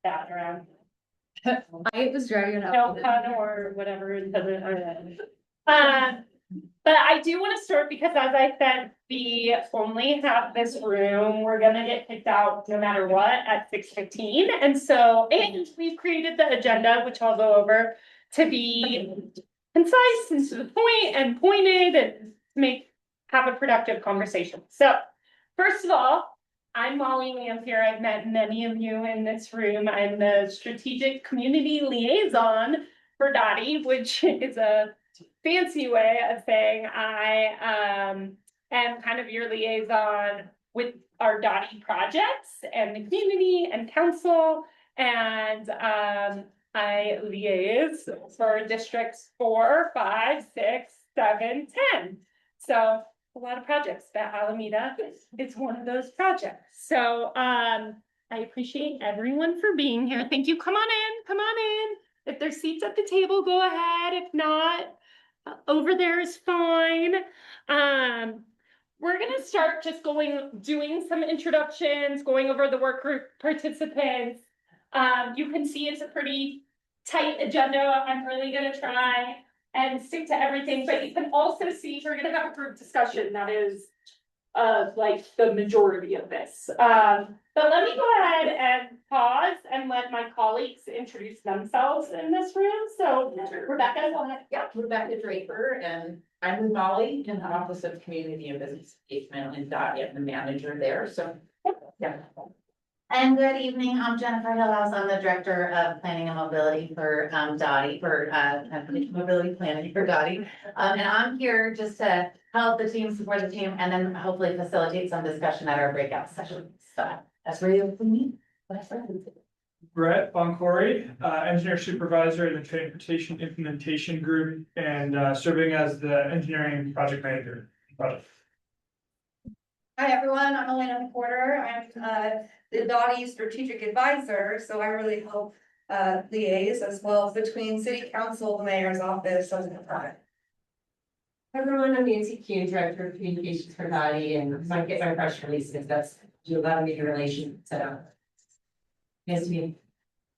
background. I was driving up. No pun or whatever. But I do want to start because, as I said, we only have this room. We're gonna get kicked out no matter what at 6:15. And so, and we've created the agenda, which I'll go over, to be concise and to the point and pointed and have a productive conversation. So, first of all, I'm Molly Lamphere. I've met many of you in this room. I'm the strategic community liaison for Dottie, which is a fancy way of saying I am kind of your liaison with our Dottie projects and the community and council. And I liaise for districts 4, 5, 6, 7, 10. So a lot of projects, but Alameda is one of those projects. So I appreciate everyone for being here. Thank you. Come on in, come on in. If there's seats at the table, go ahead. If not, over there is fine. We're gonna start just doing some introductions, going over the work group participants. You can see it's a pretty tight agenda. I'm really gonna try and stick to everything, but you can also see we're gonna have a group discussion that is like the majority of this. But let me go ahead and pause and let my colleagues introduce themselves in this room. So Rebecca, go ahead. Yeah, Rebecca Draper, and I'm with Molly in the Office of Community and Business Engagement, and Dottie, I'm the manager there, so. Yeah. And good evening, I'm Jennifer Hillhouse. I'm the Director of Planning and Mobility for Dottie, for Mobility Planning for Dottie. And I'm here just to help the team, support the team, and then hopefully facilitate some discussion at our breakout session. So that's where you me. Brett Boncory, Engineer Supervisor in the Transportation Implementation Group and serving as the Engineering Project Manager. Project. Hi, everyone. I'm Elena Porter. I'm the Dottie Strategic Advisor, so I really help liaise as well between City Council, the Mayor's Office, and the project. Hi everyone, I'm Nancy Kuhn, Director of Communications for Dottie, and so I get my press releases. That's do a lot of media relations set up. Nice to meet you.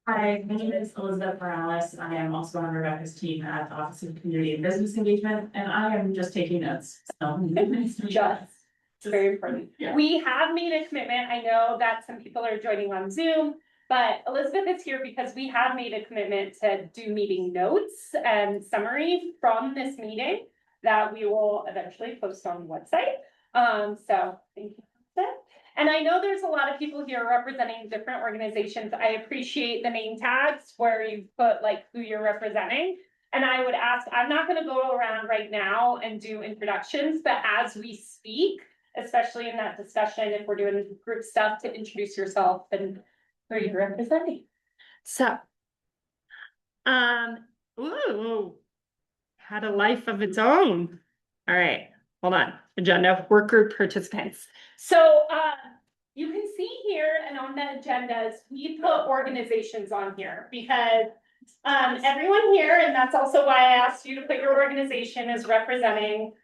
Hi, my name is Elizabeth Morales. I am also on Rebecca's team at the Office of Community and Business Engagement, and I am just taking notes. So It's very important. Yeah. We have made a commitment. I know that some people are joining on Zoom, but Elizabeth is here because we have made a commitment to do meeting notes and summary from this meeting that we will eventually post on the website. So thank you. And I know there's a lot of people here representing different organizations. I appreciate the name tags where you put like who you're representing. And I would ask, I'm not going to go around right now and do introductions, but as we speak, especially in that discussion, if we're doing group stuff, to introduce yourself and who you're representing. So, ooh, had a life of its own. All right, hold on. Agenda, work group participants. So, you can see here and on the agendas, we put organizations on here because everyone here, and that's also why I asked you to put your organization as representing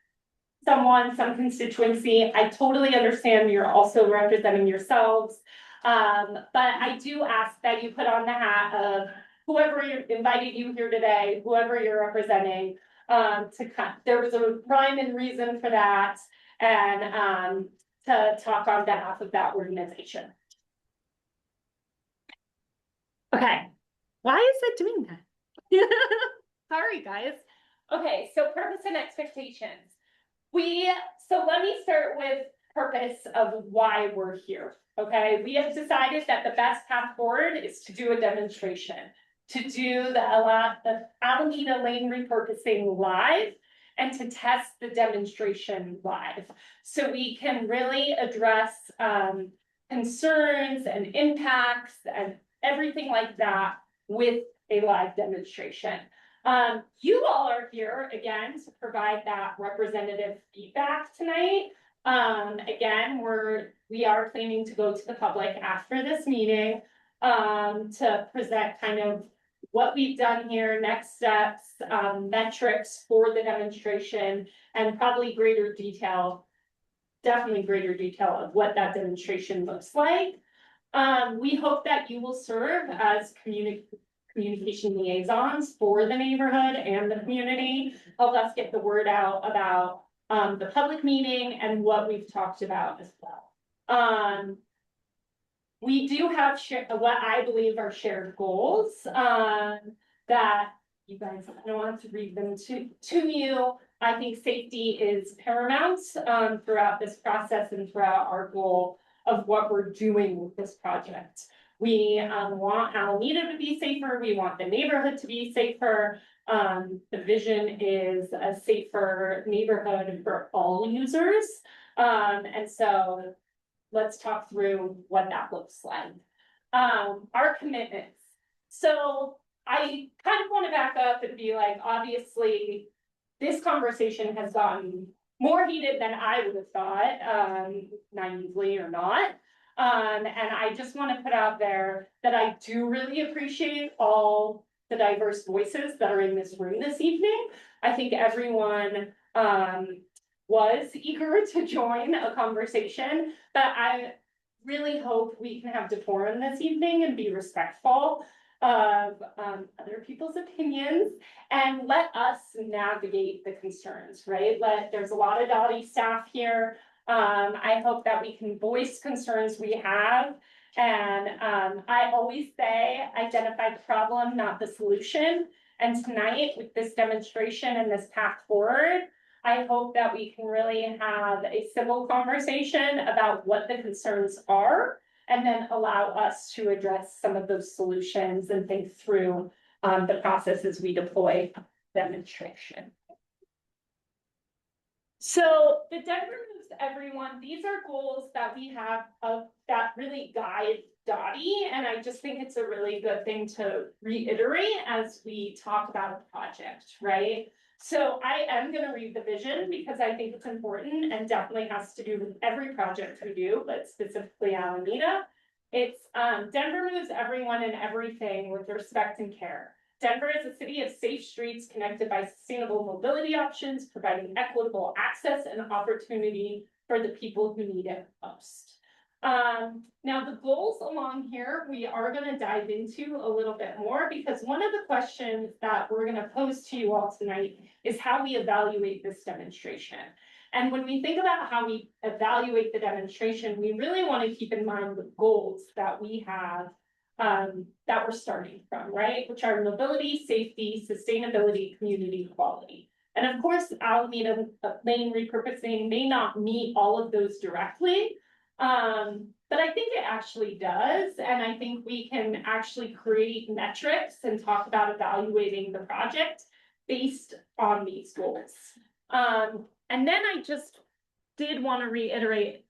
someone, some constituency. I totally understand you're also representing yourselves. But I do ask that you put on the hat of whoever invited you here today, whoever you're representing, there was a rhyme and reason for that, and to talk on behalf of that organization. Okay, why is it doing that? Sorry, guys. Okay, so purpose and expectations. So let me start with purpose of why we're here. Okay, we have decided that the best path forward is to do a demonstration, to do the Alameda Lane repurposing live, and to test the demonstration live. So we can really address concerns and impacts and everything like that with a live demonstration. You all are here again to provide that representative feedback tonight. Again, we are planning to go to the public after this meeting to present kind of what we've done here, next steps, metrics for the demonstration, and probably definitely greater detail of what that demonstration looks like. We hope that you will serve as communication liaisons for the neighborhood and the community. Help us get the word out about the public meeting and what we've talked about as well. We do have what I believe are shared goals that you guys, I don't want to read them to you. I think safety is paramount throughout this process and throughout our goal of what we're doing with this project. We want Alameda to be safer. We want the neighborhood to be safer. The vision is a safer neighborhood for all users. And so let's talk through what that looks like. Our commitments. So I kind of want to back up and be like, obviously, this conversation has gotten more heated than I would have thought, naively or not. And I just want to put out there that I do really appreciate all the diverse voices that are in this room this evening. I think everyone was eager to join a conversation, but I really hope we can have decorum this evening and be respectful of other people's opinions and let us navigate the concerns, right? There's a lot of Dottie staff here. I hope that we can voice concerns we have. And I always say, identify the problem, not the solution. And tonight with this demonstration and this path forward, I hope that we can really have a civil conversation about what the concerns are, and then allow us to address some of those solutions and think through the processes we deploy demonstration. So the Denver Moves Everyone, these are goals that we have that really guide Dottie, and I just think it's a really good thing to reiterate as we talk about a project, right? So I am going to read the vision because I think it's important and definitely has to do with every project we do, but specifically Alameda. It's Denver moves everyone and everything with respect and care. Denver is a city of safe streets connected by sustainable mobility options, providing equitable access and opportunity for the people who need it most. Now the goals along here, we are going to dive into a little bit more because one of the questions that we're going to pose to you all tonight is how we evaluate this demonstration. And when we think about how we evaluate the demonstration, we really want to keep in mind the goals that we have that we're starting from, right? Which are mobility, safety, sustainability, community, quality. And of course, Alameda lane repurposing may not meet all of those directly, but I think it actually does. And I think we can actually create metrics and talk about evaluating the project based on these goals. And then I just did want to reiterate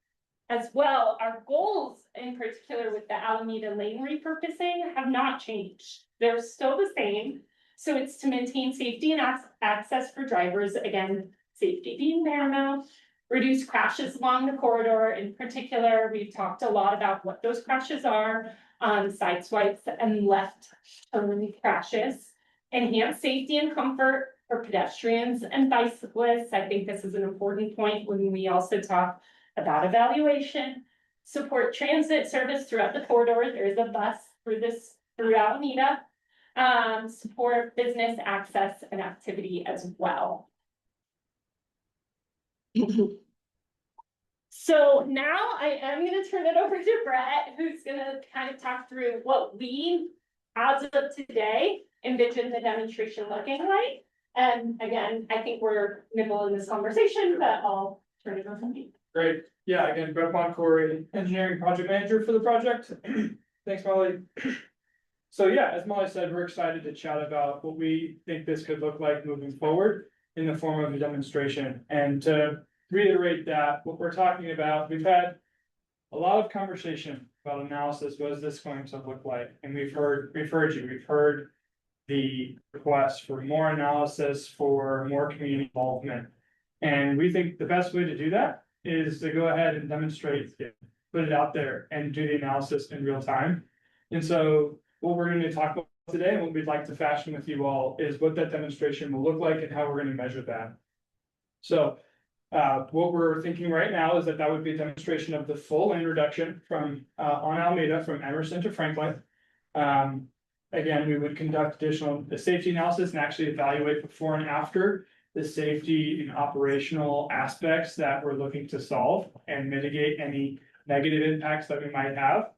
as well, our goals in particular with the Alameda lane repurposing have not changed. They're still the same. So it's to maintain safety and access for drivers, again, safety being paramount, reduce crashes along the corridor. In particular, we've talked a lot about what those crashes are, side swipes and left turn crashes, enhance safety and comfort for pedestrians and bicyclists. I think this is an important point when we also talk about evaluation, support transit service throughout the corridor. There is a bus through Alameda, support business access and activity as well. So now I am going to turn it over to Brett, who's going to kind of talk through what we, as of today, envision the demonstration looking like. And again, I think we're middle in this conversation, but I'll turn it over to you. Great. Yeah, again, Brett Boncory, engineering project manager for the project. Thanks, Molly. So yeah, as Molly said, we're excited to chat about what we think this could look like moving forward in the form of a demonstration. And to reiterate that, what we're talking about, we've had a lot of conversation about analysis. What is this going to look like? And we've heard the request for more analysis, for more community involvement. And we think the best way to do that is to go ahead and demonstrate it, put it out there and do the analysis in real time. And so what we're going to talk about today and what we'd like to fashion with you all is what that demonstration will look like and how we're going to measure that. So What we're thinking right now is that would be a demonstration of the full lane reduction from, on Alameda, from Emerson to Franklin. Again, we would conduct additional safety analysis and actually evaluate before and after the safety and operational aspects that we're looking to solve and mitigate any negative impacts that we might have.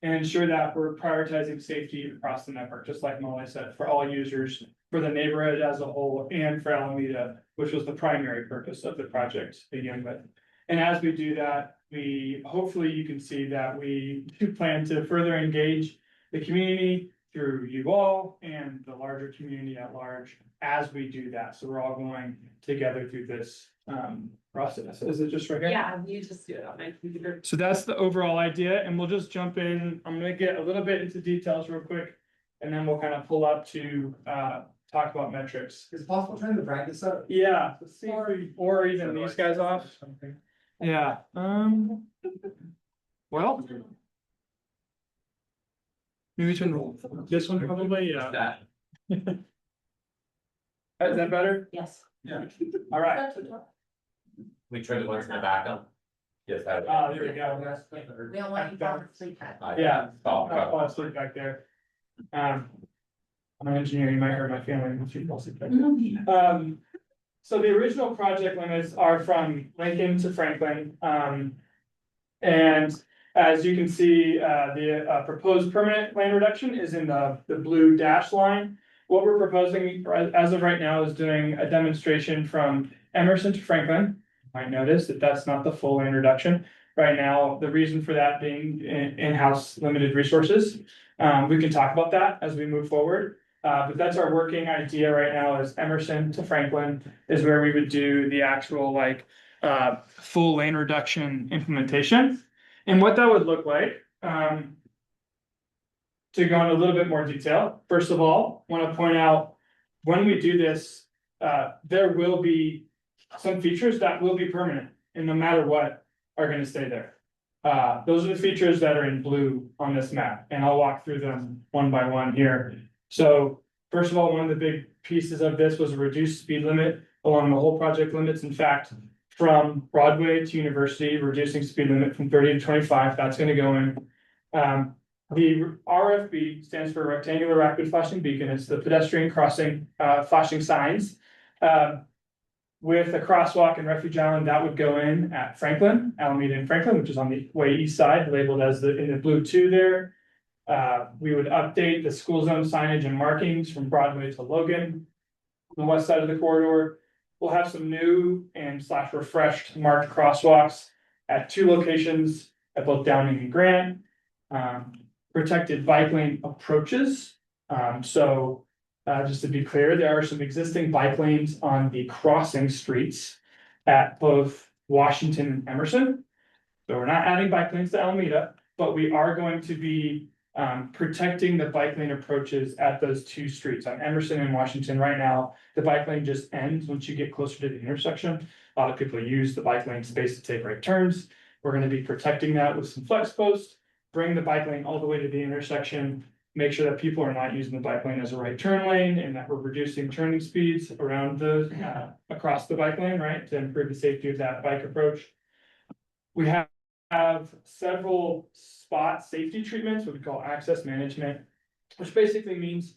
And ensure that we're prioritizing safety across the network, just like Molly said, for all users, for the neighborhood as a whole, and for Alameda, which was the primary purpose of the project to begin with. And as we do that, hopefully you can see that we do plan to further engage the community through you all and the larger community at large as we do that. So we're all going together through this process. Is it just right here? Yeah, you just do it on my computer. So that's the overall idea, and we'll just jump in. I'm gonna get a little bit into details real quick. And then we'll kind of pull up to talk about metrics. Is it possible trying to drag this up? Yeah, let's see if or even these guys off. Yeah, well. Maybe turn this one probably, yeah. Is that better? Yes. Yeah. All right. We tried to learn from the backup. Yes, that. There we go. We don't want you to fall asleep. Yeah. Oh, I'll fall asleep back there. I'm an engineer, you might hurt my family if you fall asleep back there. So the original project limits are from Lincoln to Franklin. And as you can see, the proposed permanent lane reduction is in the blue dash line. What we're proposing as of right now is doing a demonstration from Emerson to Franklin. You might notice that that's not the full lane reduction. Right now, the reason for that being in-house limited resources. We can talk about that as we move forward. But that's our working idea right now is Emerson to Franklin is where we would do the actual full lane reduction implementation. And what that would look like, to go into a little bit more detail, first of all, want to point out when we do this, there will be some features that will be permanent and no matter what are going to stay there. Those are the features that are in blue on this map, and I'll walk through them one by one here. So first of all, one of the big pieces of this was a reduced speed limit along the whole project limits. In fact, from Broadway to University, reducing speed limit from 30 to 25, that's going to go in. The RFB stands for rectangular rapid flashing beacon. It's the pedestrian crossing flashing signs. With a crosswalk and refuge island, that would go in at Franklin, Alameda and Franklin, which is on the way east side, labeled as in the blue 2 there. We would update the school zone signage and markings from Broadway to Logan. On the west side of the corridor, we'll have some new and / refreshed marked crosswalks at 2 locations at both Downing and Grant. Protected bike lane approaches. Just to be clear, there are some existing bike lanes on the crossing streets at both Washington and Emerson. So we're not adding bike lanes to Alameda, but we are going to be protecting the bike lane approaches at those 2 streets on Emerson and Washington. Right now, the bike lane just ends once you get closer to the intersection. A lot of people use the bike lane space to take right turns. We're going to be protecting that with some flex posts, bring the bike lane all the way to the intersection, make sure that people are not using the bike lane as a right turn lane and that we're reducing turning speeds around the across the bike lane, right, to improve the safety of that bike approach. We have several spot safety treatments, what we call access management, which basically means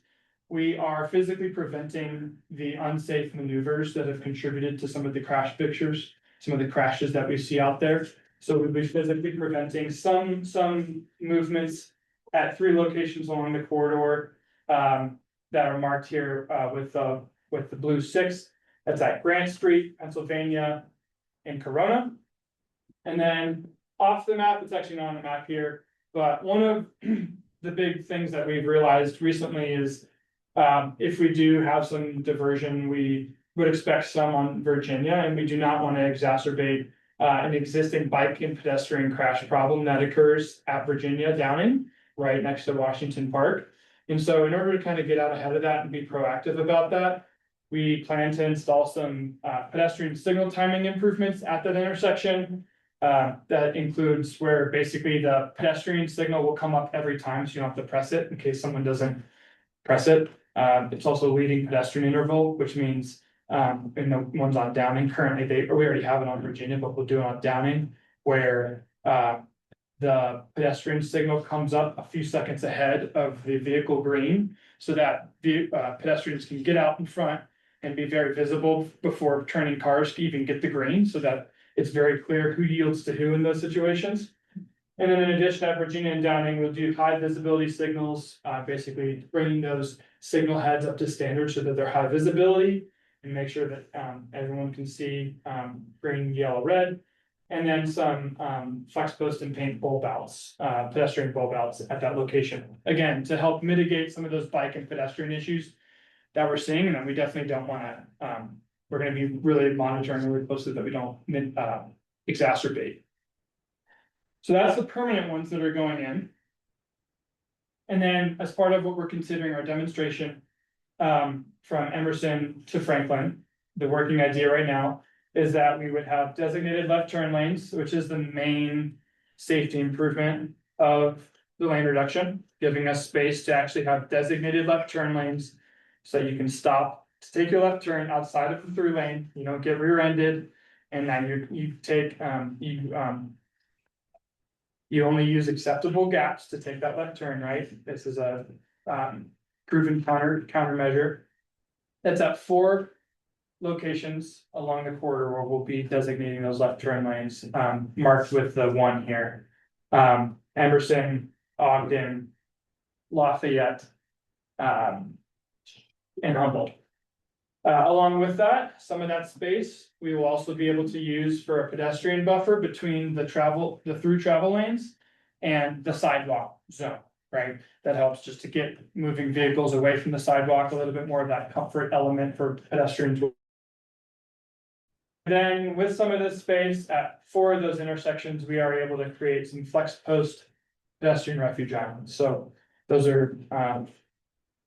we are physically preventing the unsafe maneuvers that have contributed to some of the crash pictures, some of the crashes that we see out there. So we'll be physically preventing some movements at 3 locations along the corridor that are marked here with the blue 6. That's at Grant Street, Pennsylvania, and Corona. And then off the map, it's actually not on the map here, but one of the big things that we've realized recently is if we do have some diversion, we would expect some on Virginia, and we do not want to exacerbate an existing bike and pedestrian crash problem that occurs at Virginia Downing, right next to Washington Park. And so in order to kind of get out ahead of that and be proactive about that, we plan to install some pedestrian signal timing improvements at that intersection. That includes where basically the pedestrian signal will come up every time, so you don't have to press it in case someone doesn't press it. It's also a leading pedestrian interval, which means And the ones on Downing currently, we already have it on Virginia, but we'll do it on Downing, where, the pedestrian signal comes up a few seconds ahead of the vehicle green, so that the pedestrians can get out in front and be very visible before turning cars to even get the green, so that it's very clear who yields to who in those situations. And then in addition, at Virginia and Downing, we'll do high visibility signals, basically bringing those signal heads up to standard so that they're high visibility. And make sure that everyone can see green, yellow, red. And then some flex post and paint bulb outs, pedestrian bulb outs at that location. Again, to help mitigate some of those bike and pedestrian issues that we're seeing, and then we definitely don't wanna, we're gonna be really monitoring really closely that we don't exacerbate. So that's the permanent ones that are going in. And then as part of what we're considering our demonstration, from Emerson to Franklin, the working idea right now is that we would have designated left turn lanes, which is the main safety improvement of the lane reduction, giving us space to actually have designated left turn lanes. So you can stop to take your left turn outside of the through lane, you don't get rear-ended, and then you take, you only use acceptable gaps to take that left turn, right? This is a proven countermeasure. That's at 4 locations along the corridor where we'll be designating those left turn lanes, marked with the 1 here. Emerson, Ogden, Lafayette, and Humboldt. Along with that, some of that space, we will also be able to use for a pedestrian buffer between the through travel lanes and the sidewalk zone, right? That helps just to get moving vehicles away from the sidewalk, a little bit more of that comfort element for pedestrians. Then with some of this space at 4 of those intersections, we are able to create some flex post pedestrian refuge islands. So those are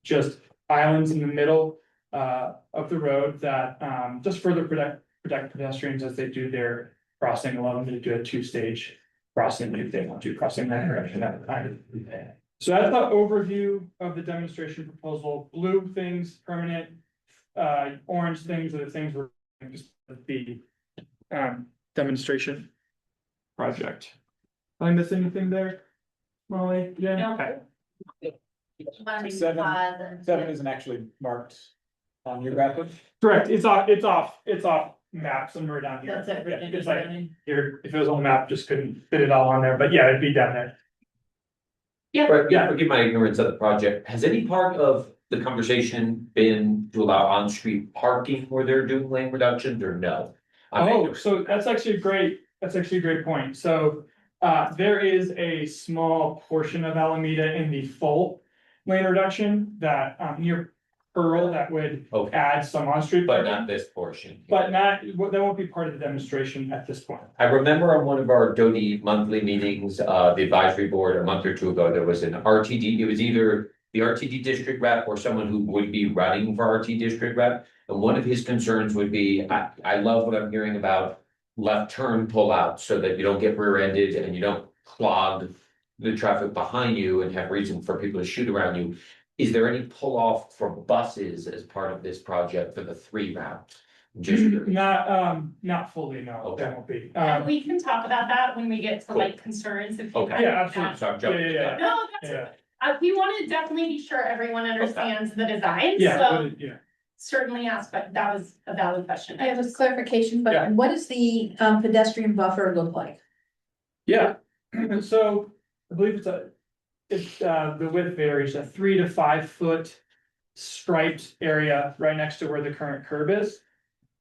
just islands in the middle of the road that just further protect pedestrians as they do their crossing, allow them to do a 2-stage crossing if they want to, crossing that direction at a time. So that's the overview of the demonstration proposal. Blue things permanent, orange things are the things we're just the demonstration project. Did I miss anything there, Molly? Yeah. No. Okay. Seven isn't actually marked on your graphic. Correct, it's off map somewhere down here. That's it, Yeah, Virginia it's like County. here, if it was on the map, just couldn't fit it all on there, but yeah, it'd be down there. Right, yeah, forgive my ignorance of the project. Has any part of the conversation been to allow on-street parking where they're doing lane reductions or no? Oh, so that's actually a great point. So there is a small portion of Alameda in the full lane reduction that near Pearl that would Okay. add some on-street But parking. not this portion. But not, that won't be part of the demonstration at this point. I remember on one of our Doty monthly meetings, the advisory board a month or 2 ago, there was an RTD, it was either the RTD district rep or someone who would be running for RT district rep. And one of his concerns would be, I love what I'm hearing about left turn pull out so that you don't get rear-ended and you don't clog the traffic behind you and have reason for people to shoot around you. Is there any pull off for buses as part of this project for the 3 route? Just curious. Not fully, no, Okay. that won't be. And we can talk about that when we get to like concerns if you. Okay. have Yeah, that. absolutely. So I'm jumping. Yeah. No, that's, Yeah, we want to definitely be sure everyone understands the design, yeah, so yeah. certainly ask, but that was a valid question. I have a clarification, Yeah. but what does the pedestrian buffer look like? Yeah, so I believe it's the width varies, a 3 to 5 foot striped area right next to where the current curb is.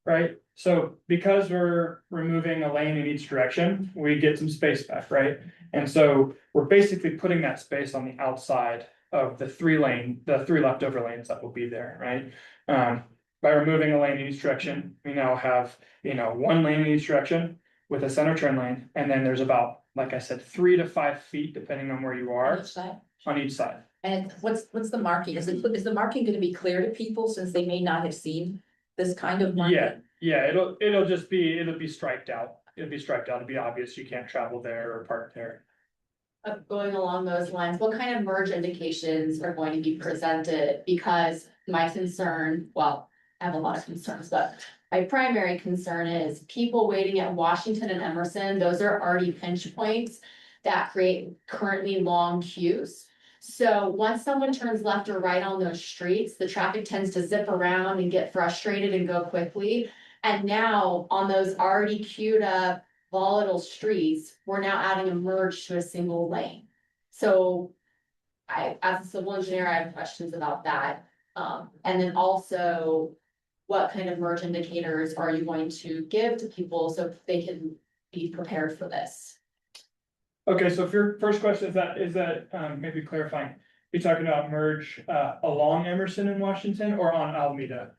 Right, so because we're removing a lane in each direction, we get some space back, right? And so we're basically putting that space on the outside of the 3 leftover lanes that will be there, right? By removing a lane in each direction, we now have, 1 lane in each direction with a center turn lane, and then there's about, like I said, 3 to 5 feet, depending on where you are, on each side. And what's the marking? Is the marking gonna be clear to people since they may not have seen this kind of marking? Yeah, it'll be striped out. It'll be striped out. It'll be obvious you can't travel there or park there. Going along those lines, what kind of merge indications are going to be presented? Because my concern, well, I have a lot of concerns, but my primary concern is people waiting at Washington and Emerson, those are already pinch points that create currently long queues. So once someone turns left or right on those streets, the traffic tends to zip around and get frustrated and go quickly. And now on those already queued up volatile streets, we're now adding a merge to a single lane. So as a civil engineer, I have questions about that. And then also, what kind of merge indicators are you going to give to people so they can be prepared for this? Okay, so if your first question is that, maybe clarifying, you're talking about merge, along Emerson and Washington or on Alameda?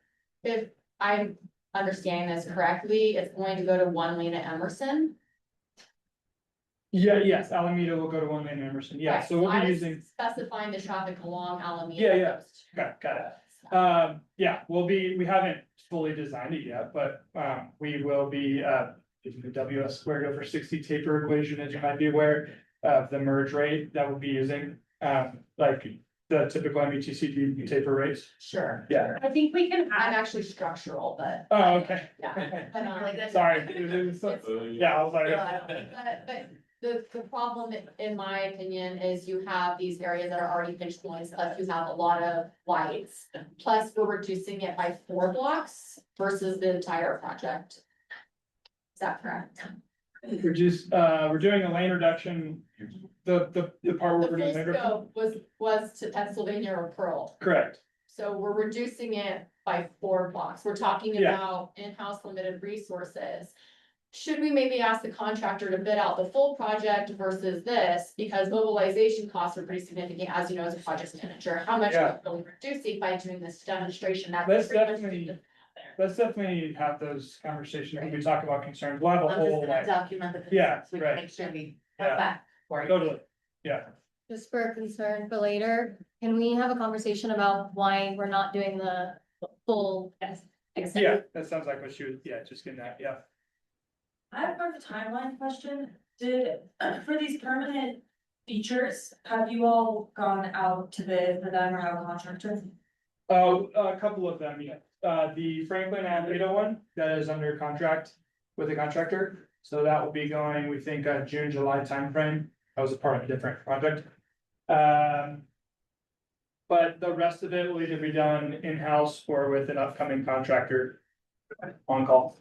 If I'm understanding this correctly, it's going to go to one lane at Emerson. Yeah, yes, Alameda will go to one lane Emerson, yeah, Right, so we'll I be was using, Specifying the traffic along Alameda. Yeah. got it. Yeah, we haven't fully designed it yet, but, we will be, using the WS squared over 60 taper equation, as you might be aware of the merge rate that we'll be using, like the typical METCD taper rates. Sure. Yeah. I think we can I'm add, actually structural, but. Oh, okay. Yeah. But, Like that's- Sorry. It's- Yeah, I was like. But the problem, in my opinion, is you have these areas that are already pinch points, plus you have a lot of lights. Plus, we're reducing it by 4 blocks versus the entire project. Is that correct? We're doing a lane reduction, the part where The we're doing full lane reduction, scope was to Pennsylvania or Pearl, correct, so we're reducing it by 4 blocks. We're talking Yeah. about in-house limited resources. Should we maybe ask the contractor to bid out the full project versus this, because mobilization costs are pretty significant, as you know, as a project manager, how much Yeah. are we reducing by doing this demonstration? That's Let's pretty much definitely- the- let's definitely have those conversations when we talk about concerns, we'll have a I'm just whole gonna like, document the. Yeah, concerns. We can right. make sure we Yeah. have that for you. totally, yeah. Just for concern for later, can we have a conversation about why we're not doing the full? Yeah, that sounds like what she was, yeah, just getting that, yeah. I have more of a timeline question. For these permanent features, have you all gone out to bid for them or have a contractor? Oh, a couple of them, yeah. The Franklin Alameda one, that is under contract with a contractor. So that will be going, we think, June, July timeframe. That was a part of a different project. But the rest of it will either be done in-house or with an upcoming contractor on call.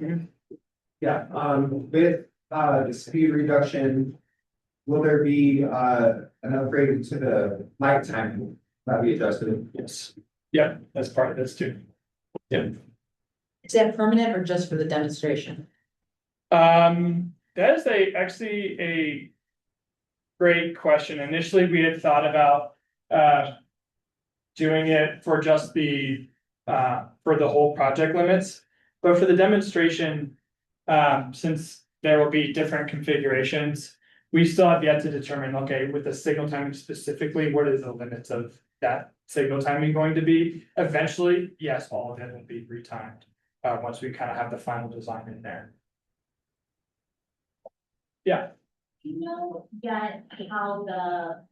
Yeah, with, the speed reduction, will there be, an upgrade to the night time that be adjusted? Yes. Yep, that's part of this too. Yeah. Is that permanent or just for the demonstration? That is actually a great question. Initially, we had thought about, doing it for just for the whole project limits. But for the demonstration, since there will be different configurations, we still have yet to determine, okay, with the signal timing specifically, what is the limits of that signal timing going to be? Eventually, yes, all of it will be retimed, once we kind of have the final design in there. Yeah, Do you know yet how the,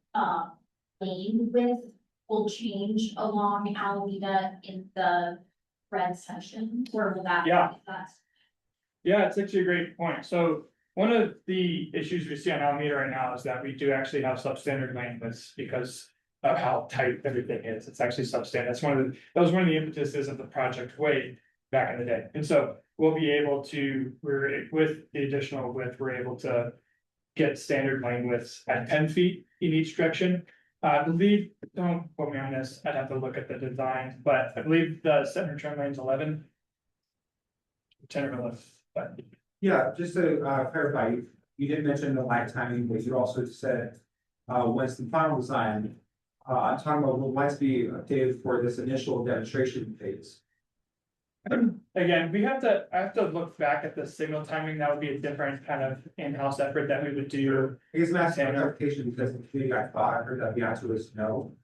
lane width will change along Alameda in the red section, or will that? Yeah. That's yeah, it's actually a great point. So one of the issues we see on Alameda right now is that we do actually have substandard lane widths because of how tight everything is. It's actually substandard. That was one of the impetuses of the project way back in the day. And so we'll be able to, with the additional width, we're able to get standard lane widths at 10 feet in each direction. I believe, don't quote me on this, I'd have to look at the design, but I believe the center turn lane's 11. 10 or 11, but Yeah, just to, clarify, you did mention the light timing, but you also said, once the final design, I'm talking about will lights be updated for this initial demonstration phase? again, I have to look back at the signal timing. That would be a different kind of in-house effort that we would do. I guess I'm asking for clarification because maybe I thought I heard that the answer was no.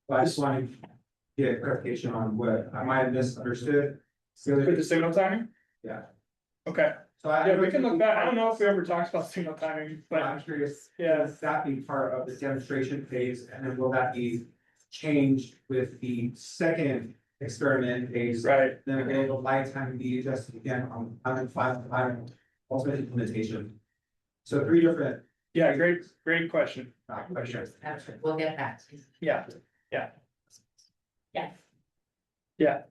But I just wanted to get clarification on what I might have misunderstood. For the signal timing? Yeah. Okay, So I. yeah, we can look back. I don't know if we ever talked about signal timing, But but I'm curious, yeah. will that be part of the demonstration phase, and then will that be changed with the second experiment phase. Right. Then we're gonna go light time be adjusted again on final ultimate implementation. So 3 different Yeah, great question. questions. We'll get back to you. Yeah, Yes. yeah,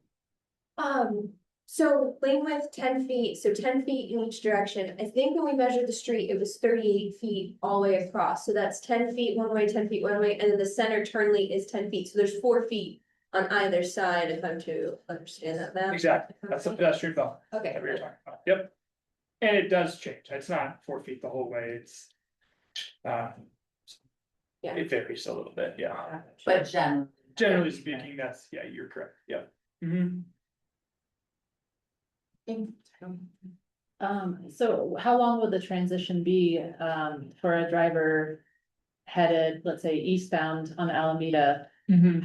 So lane width 10 feet, so 10 feet in each direction. I think when we measured the street, it was 38 feet all the way across. So that's 10 feet one way, 10 feet one way, and then the center turn lane is 10 feet. So there's 4 feet on either side, if I'm to understand that map. exactly. That's a pedestrian belt. Okay. That we were talking about. Yep. And it does change. It's not 4 feet the whole way. It's. Yeah. It varies a little bit, yeah. But Generally speaking, that's, yeah, you're correct. Yeah. Mhm. So how long will the transition be, for a driver headed, let's say, eastbound on Alameda?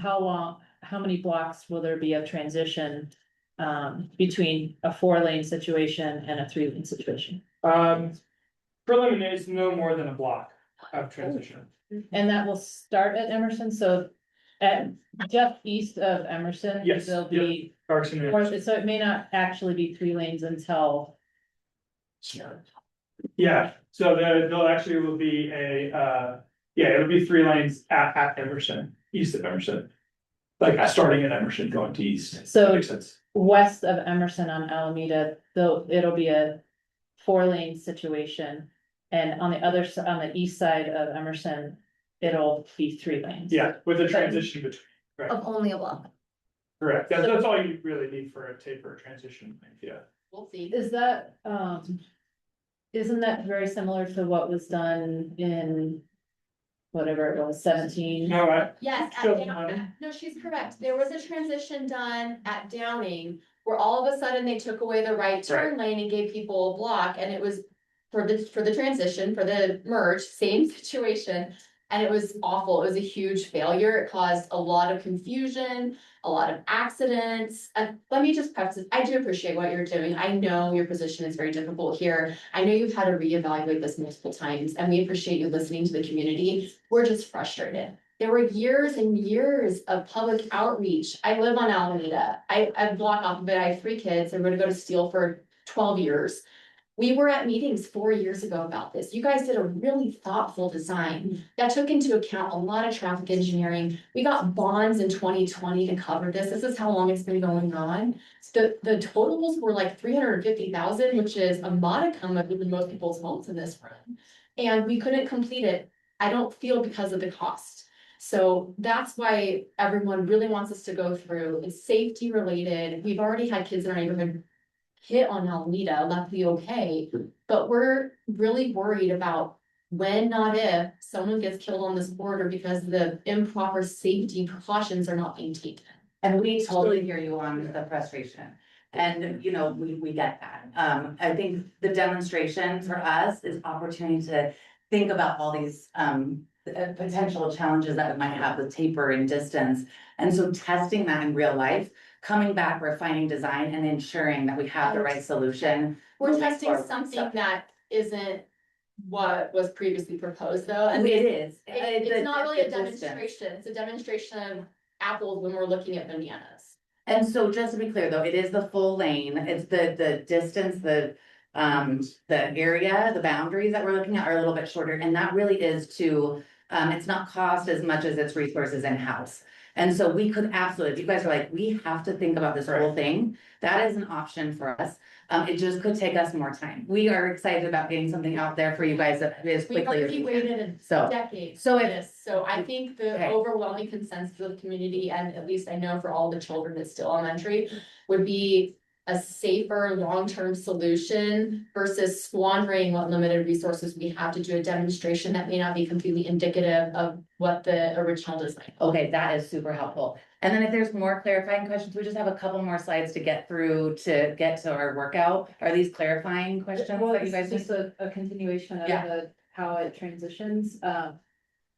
How long, how many blocks will there be of transition, between a 4-lane situation and a 3-lane situation? Preliminary is no more than a block of transition. And that will start at Emerson, so at just east of Emerson, Yes, there'll be, Parks and Rec. or, so it may not actually be 3 lanes until. Yeah, so there'll actually will be it'll be 3 lanes at Emerson, east of Emerson. Like starting at Emerson going to east. So- Makes sense. West of Emerson on Alameda, though, it'll be a 4-lane situation. And on the on the east side of Emerson, it'll be 3 lanes. Yeah, with a transition between, right, Of only a block. correct. That's all you really need for a taper transition, yeah. We'll see. Is that, isn't that very similar to what was done in whatever it was, 17? No, Yes, at Children Downing. Home. No, she's correct. There was a transition done at Downing where all of a sudden they took away the right turn lane and gave people a block, and it was for the transition, for the merge, same situation. And it was awful. It was a huge failure. It caused a lot of confusion, a lot of accidents. And let me just preface this, I do appreciate what you're doing. I know your position is very difficult here. I know you've had to reevaluate this multiple times, and we appreciate you listening to the community. We're just frustrated. There were years and years of public outreach. I live on Alameda. I block off of it. I have 3 kids. I'm gonna go to Steele for 12 years. We were at meetings 4 years ago about this. You guys did a really thoughtful design that took into account a lot of traffic engineering. We got bonds in 2020 to cover this. This is how long it's been going on. The totals were like 350,000, which is a modicum of even most people's homes in this room. And we couldn't complete it. I don't feel because of the cost. So that's why everyone really wants us to go through. It's safety related. We've already had kids in our neighborhood hit on Alameda, luckily okay, but we're really worried about when, not if, someone gets killed on this border because the improper safety precautions are not being taken. And we totally hear you on the frustration. And, you know, we get that. I think the demonstration for us is opportunity to think about all these, potential challenges that we might have with taper and distance. And so testing that in real life, coming back, refining design and ensuring that we have the right solution. We're moving testing forward. something that isn't what was previously proposed though. And It is. it's not really a the distance. demonstration. It's a demonstration of apples when we're looking at bananas. And so just to be clear though, it is the full lane, it's the distance, the area, the boundaries that we're looking at are a little bit shorter, and that really is to, it's not cost as much as it's resources in-house. And so we could absolutely, if you guys are like, we have to think about this whole thing, that is an option for us. It just could take us more time. We are excited about getting something out there for you guys as We've quickly as already we can. waited So- a decade so for if- this, so I think the Okay. overwhelming consensus of the community, and at least I know for all the children that's still elementary, would be a safer, long-term solution versus squandering what limited resources we have to do a demonstration that may not be completely indicative of what the original design. Okay, that is super helpful. And then if there's more clarifying questions, we just have a couple more slides to get through to get to our workout. Are these clarifying questions Well, that you it's guys just a continuation of Yeah. how it transitions.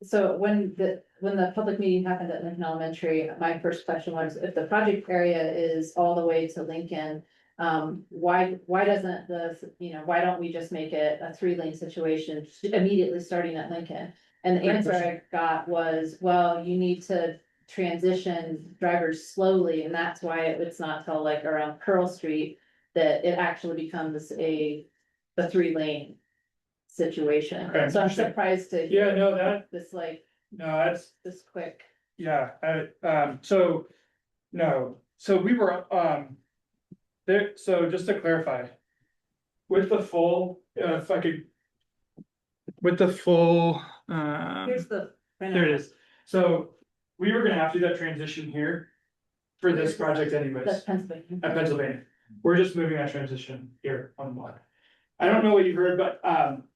So when the public meeting happened at Lincoln Elementary, my first question was, if the project area is all the way to Lincoln, why doesn't why don't we just make it a 3-lane situation immediately starting at Lincoln? And the answer I got was, well, you need to transition drivers slowly, and that's why it's not till like around Pearl Street that it actually becomes a 3-lane situation. Okay, So I'm interesting. surprised to Yeah, hear no, that, this like, no, that's, this quick. yeah, so, no, so we were, there, so just to clarify. With the full, if I could. With the full, Here's the. there it is, so we were gonna have to do that transition here. For this project anyways, That's Pennsylvania. at Pennsylvania, we're just moving that transition here on one. I don't know what you heard, but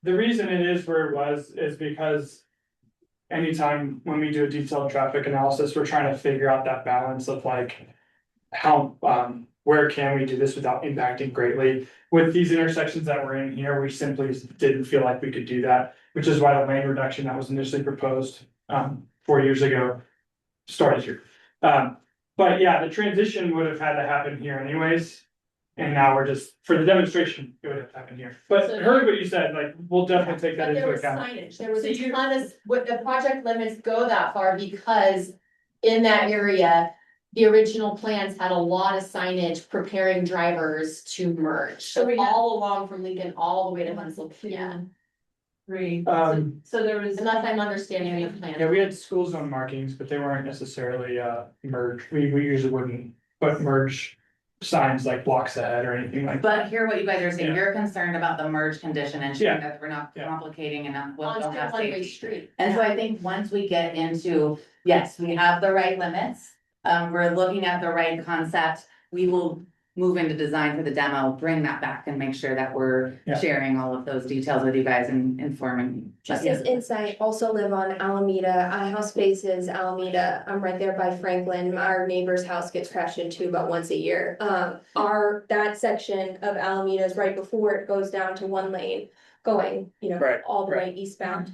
the reason it is where it was is because. Anytime when we do a detailed traffic analysis, we're trying to figure out that balance of like. How, where can we do this without impacting greatly? With these intersections that we're in here, we simply didn't feel like we could do that, which is why the lane reduction that was initially proposed 4 years ago. Started here. But yeah, the transition would have had to happen here anyways. And now we're just, for the demonstration, it would have happened here. But So- heard what you said, like, we'll definitely take that But into there was account. signage, there was a ton of, what the project limits go that far because in that area. The original plans had a lot of signage preparing drivers to merge, so we had- all along from Lincoln all the way to Pennsylvania. 3. Um, So there was. Unless I'm understanding your plan. Yeah, we had school zone markings, but they weren't necessarily merged. We usually wouldn't put merge signs like blocks ahead or anything like that. But hear what you guys are saying, Yeah. you're concerned about the merge condition and Yeah. ensuring that we're not Yeah. complicating enough. We'll On don't have one-way safety. street. And so I think once we get into, yes, we have the right limits, we're looking at the right concept, we will move into design for the demo, bring that back and make sure that we're Yeah. sharing all of those details with you guys and informing. Just Yeah. as insight, also live on Alameda, I house faces Alameda, I'm right there by Franklin, our neighbor's house gets crashed into about once a year. That section of Alameda is right before it goes down to 1 lane, going, Right, all the way eastbound.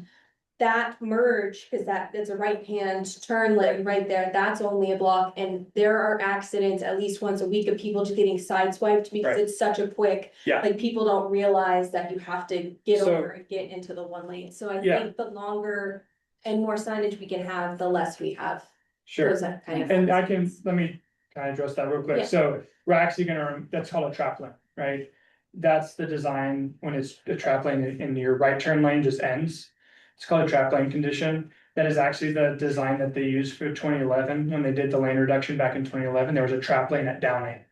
That merge, cause that's a right-hand turn lane right there, that's only a block, and there are accidents at least once a week of people just getting sideswiped because Right. it's such a quick. Yeah. Like, people don't realize that you have to get So- over and get into the 1 lane, so I Yeah. think the longer and more signage we can have, the less we have. Sure. Those are kind of. And let me kind of address that real quick. Yeah. So we're actually gonna, that's called a trap lane, right? That's the design when it's a trap lane in your right turn lane just ends. It's called a trap lane condition. That is actually the design that they used for 2011, when they did the lane reduction back in 2011, there was a trap lane at Downing.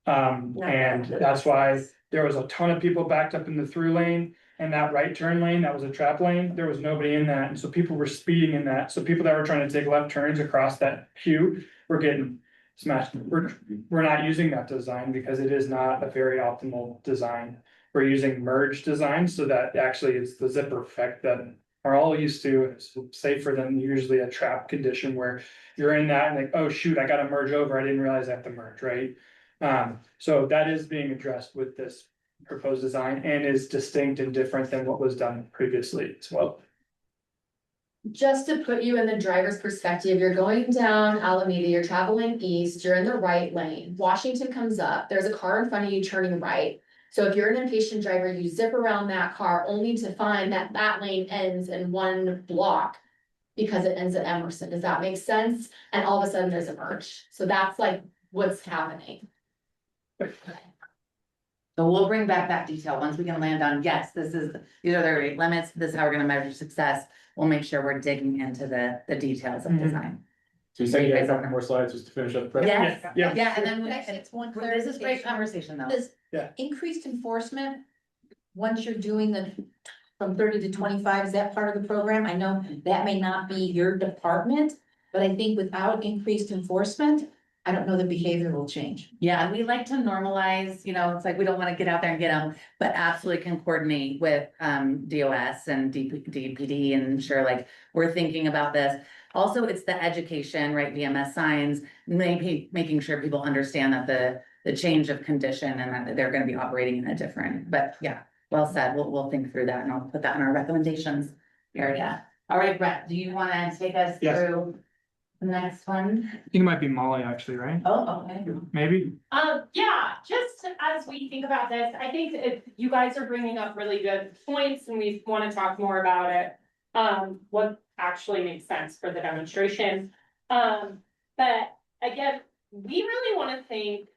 And that's why there was a ton of people backed up in the through lane. And that right turn lane, that was a trap lane, there was nobody in that, and so people were speeding in that, so people that were trying to take left turns across that queue were getting smashed. We're not using that design because it is not a very optimal design. We're using merge design so that actually it's the zipper effect that are all used to, it's safer than usually a trap condition where you're in that and like, oh shoot, I gotta merge over, I didn't realize I have to merge, right? So that is being addressed with this proposed design and is distinct and different than what was done previously as well. Just to put you in the driver's perspective, you're going down Alameda, you're traveling east, you're in the right lane. Washington comes up, there's a car in front of you turning right. So if you're an impatient driver, you zip around that car only to find that that lane ends in 1 block. Because it ends at Emerson, does that make sense? And all of a sudden there's a merge, so that's like what's happening. So we'll bring back that detail once we can land on, yes, these are the rate limits, this is how we're gonna measure success. We'll make sure we're digging into the details of Mhm. design. So you said you had a couple more slides just to finish up the presentation? Yes, Yeah. yeah, and then Can I say it's one this is great clarification? conversation though. Does Yeah. increased enforcement, once you're doing the from 30 to 25, is that part of the program? I know that may not be your department, but I think without increased enforcement, I don't know the behavior will change. Yeah, and we like to normalize, it's like we don't wanna get out there and get them, but absolutely can coordinate with DOS and DPD and ensure like we're thinking about this. Also, it's the education, right, VMS signs, maybe making sure people understand that the change of condition and that they're gonna be operating in a different, but yeah, well said, we'll think through that and I'll put that in our recommendations area. All right, Brett, do you wanna take us Yes. through the next one? I think it might be Molly actually, right? Oh, okay. Maybe? Yeah, just as we think about this, I think you guys are bringing up really good points and we wanna talk more about it. What actually makes sense for the demonstration. But again, we really want to think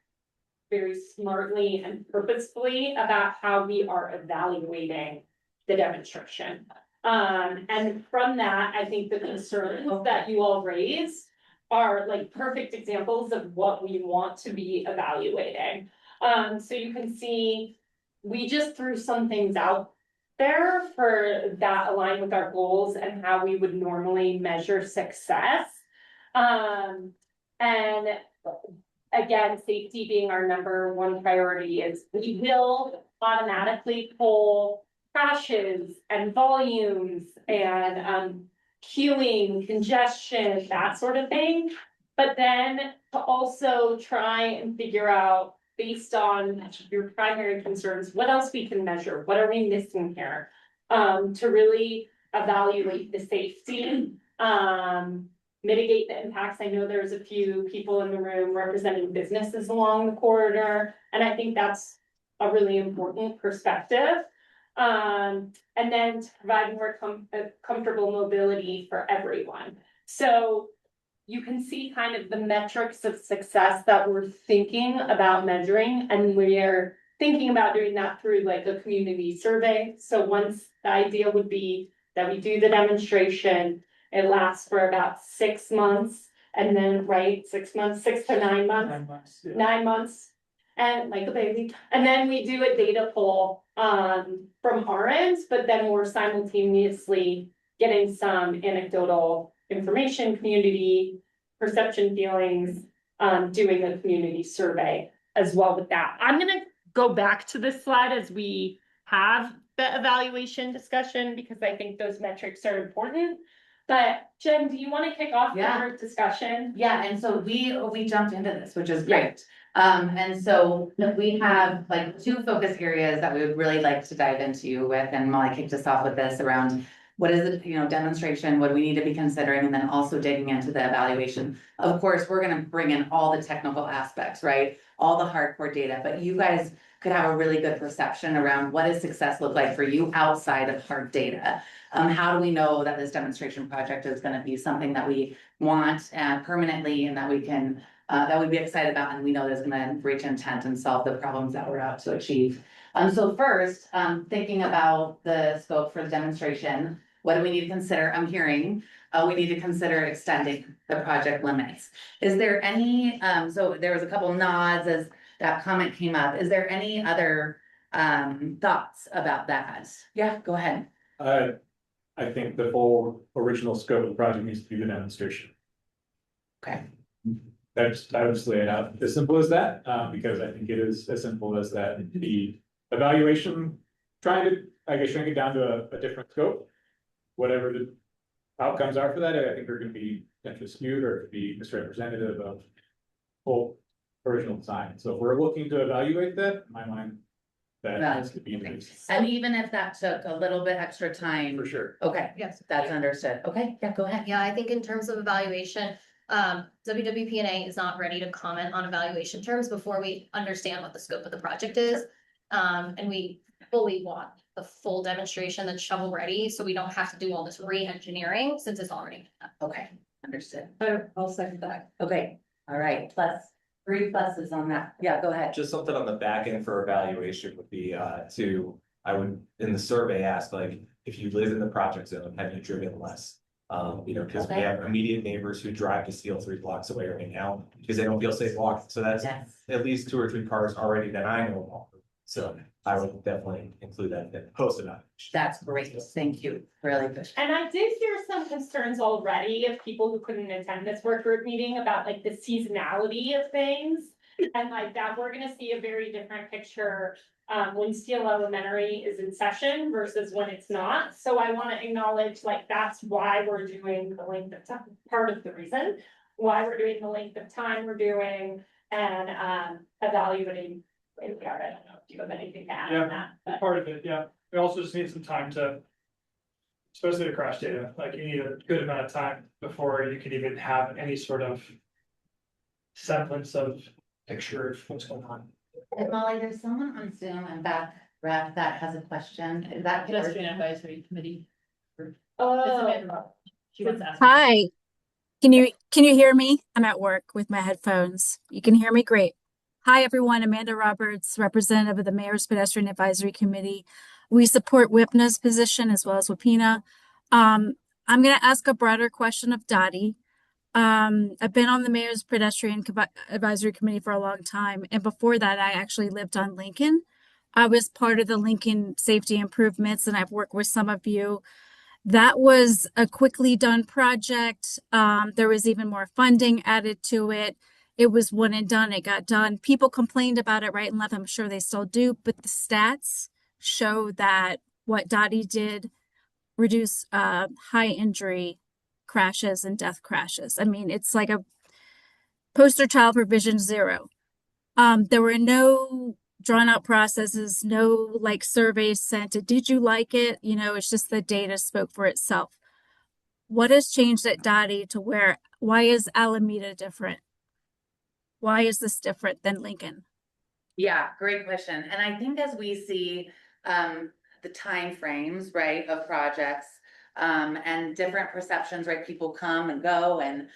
very smartly and purposefully about how we are evaluating the demonstration. And from that, I think the concerns that you all raised are like perfect examples of what we want to be evaluating. So you can see, we just threw some things out there for that align with our goals and how we would normally measure success. And again, safety being our number one priority is we will automatically pull crashes and volumes and queuing, congestion, that sort of thing. But then to also try and figure out, based on your primary concerns, what else we can measure, what are we missing here? To really evaluate the safety, mitigate the impacts. I know there's a few people in the room representing businesses along the corridor, and I think that's a really important perspective. And then to provide more comfortable mobility for everyone. So you can see kind of the metrics of success that we're thinking about measuring, and we're thinking about doing that through like a community survey. So once the idea would be that we do the demonstration, it lasts for about 6 months, and then, right, 6 months, 6 to 9 months. 9 months. Yeah. 9 months, and like a baby, and then we do a data poll, from our end, but then we're simultaneously getting some anecdotal information, community perception, feelings, doing a community survey as well with that. I'm gonna go back to this slide as we have the evaluation discussion, because I think those metrics are important. But Jen, do you want to kick off our discussion? Yeah, and so we jumped into this, which is great. And so we have like 2 focus areas that we would really like to dive into with, and Molly kicked us off with this around what is it, demonstration, what do we need to be considering, and then also digging into the evaluation. Of course, we're gonna bring in all the technical aspects, right? All the hardcore data, but you guys could have a really good perception around what does success look like for you outside of hard data. How do we know that this demonstration project is gonna be something that we want permanently, and that we can, that we'd be excited about, and we know that's gonna reach intent and solve the problems that we're out to achieve. So first, thinking about the scope for the demonstration, what do we need to consider? I'm hearing, we need to consider extending the project limits. Is there any, so there was a couple nods as that comment came up. Is there any other thoughts about that? Yeah, go ahead. I think the whole original scope of the project needs to be the demonstration. Okay. I would just lay it out as simple as that, because I think it is as simple as that. The evaluation, trying to shrink it down to a different scope. Whatever the outcomes are for that, I think are gonna be potentially skewed or be misrepresentative of full original design. So if we're looking to evaluate that, in my mind, that has to be increased. And even if that took a little bit extra time. For sure. Okay, Yes. that's understood. Okay, yeah, go ahead. Yeah, I think in terms of evaluation, WWPNA is not ready to comment on evaluation terms before we understand what the scope of the project is. And we fully want the full demonstration that's shovel ready, so we don't have to do all this re-engineering since it's already done. Okay, understood. I'll second that. Okay, all right, plus 3 pluses on that. Yeah, go ahead. Just something on the back end for evaluation would be I would in the survey ask, like, if you live in the project zone, have you driven less? Because we Okay. have immediate neighbors who drive to Steel 3 blocks away right now because they don't feel safe walking. So that's Yes. at least 2 or 3 cars already that I know of. So I would definitely include that in post evaluation. That's great. Thank you. Really good. And I did hear some concerns already of people who couldn't attend this work group meeting about like the seasonality of things. And like that, we're gonna see a very different picture when Steel Elementary is in session versus when it's not. So I wanna acknowledge like that's why we're doing the length of time, part of the reason why we're doing the length of time we're doing and evaluating. I don't know if you have anything to add on that. but- Part of it, yeah. We also just need some time to, especially the crash data, like you need a good amount of time before you can even have any sort of semblance of picture of what's going on. And Molly, there's someone on Zoom and back rep that has a question. Is that Pedestrian advisory committee. Oh. She wants to ask. Hi, Can you hear me? I'm at work with my headphones. You can hear me? Great. Hi, everyone. Amanda Roberts, representative of the Mayor's Pedestrian Advisory Committee. We support WIPNA's position as well as WIPINA. I'm going to ask a broader question of Dottie. I've been on the Mayor's Pedestrian Advisory Committee for a long time, and before that, I actually lived on Lincoln. I was part of the Lincoln safety improvements, and I've worked with some of you. That was a quickly done project. There was even more funding added to it. It was one and done. It got done. People complained about it right and left. I'm sure they still do, but the stats show that what Dottie did reduce high injury crashes and death crashes. I mean, it's like a poster child for Vision Zero. There were no drawn out processes, no like surveys sent. Did you like it? You know, it's just the data spoke for itself. What has changed at Dottie to why is Alameda different? Why is this different than Lincoln? Yeah, great question. And I think as we see the timeframes, right, of projects and different perceptions, right? People come and go and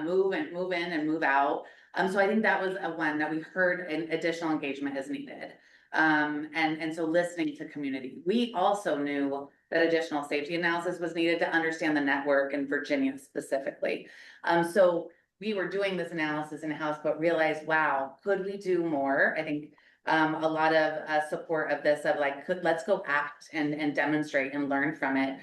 move in and move out. So I think that was a one that we heard an additional engagement is needed. And so listening to community. We also knew that additional safety analysis was needed to understand the network in Virginia specifically. So we were doing this analysis in-house, but realized, wow, could we do more? I think a lot of support of this of like, let's go act and demonstrate and learn from it.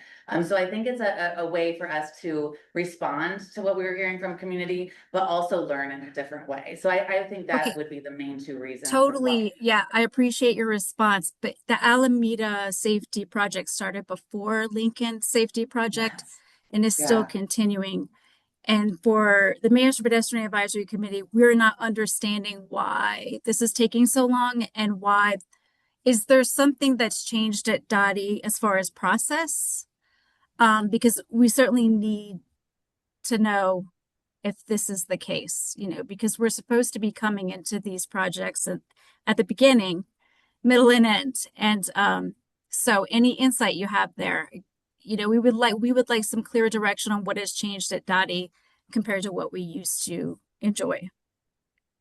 So I think it's a way for us to respond to what we were hearing from community, but also learn in a different way. So I think that would be the main two reasons. Totally. Yeah, I appreciate your response, but the Alameda Safety Project started before Lincoln Safety Project and is still continuing. And for the Mayor's Pedestrian Advisory Committee, we're not understanding why this is taking so long and why. Is there something that's changed at Dottie as far as process? Because we certainly need to know if this is the case, you know, because we're supposed to be coming into these projects at the beginning, middle and end. And so any insight you have there, you know, we would like some clear direction on what has changed at Dottie compared to what we used to enjoy.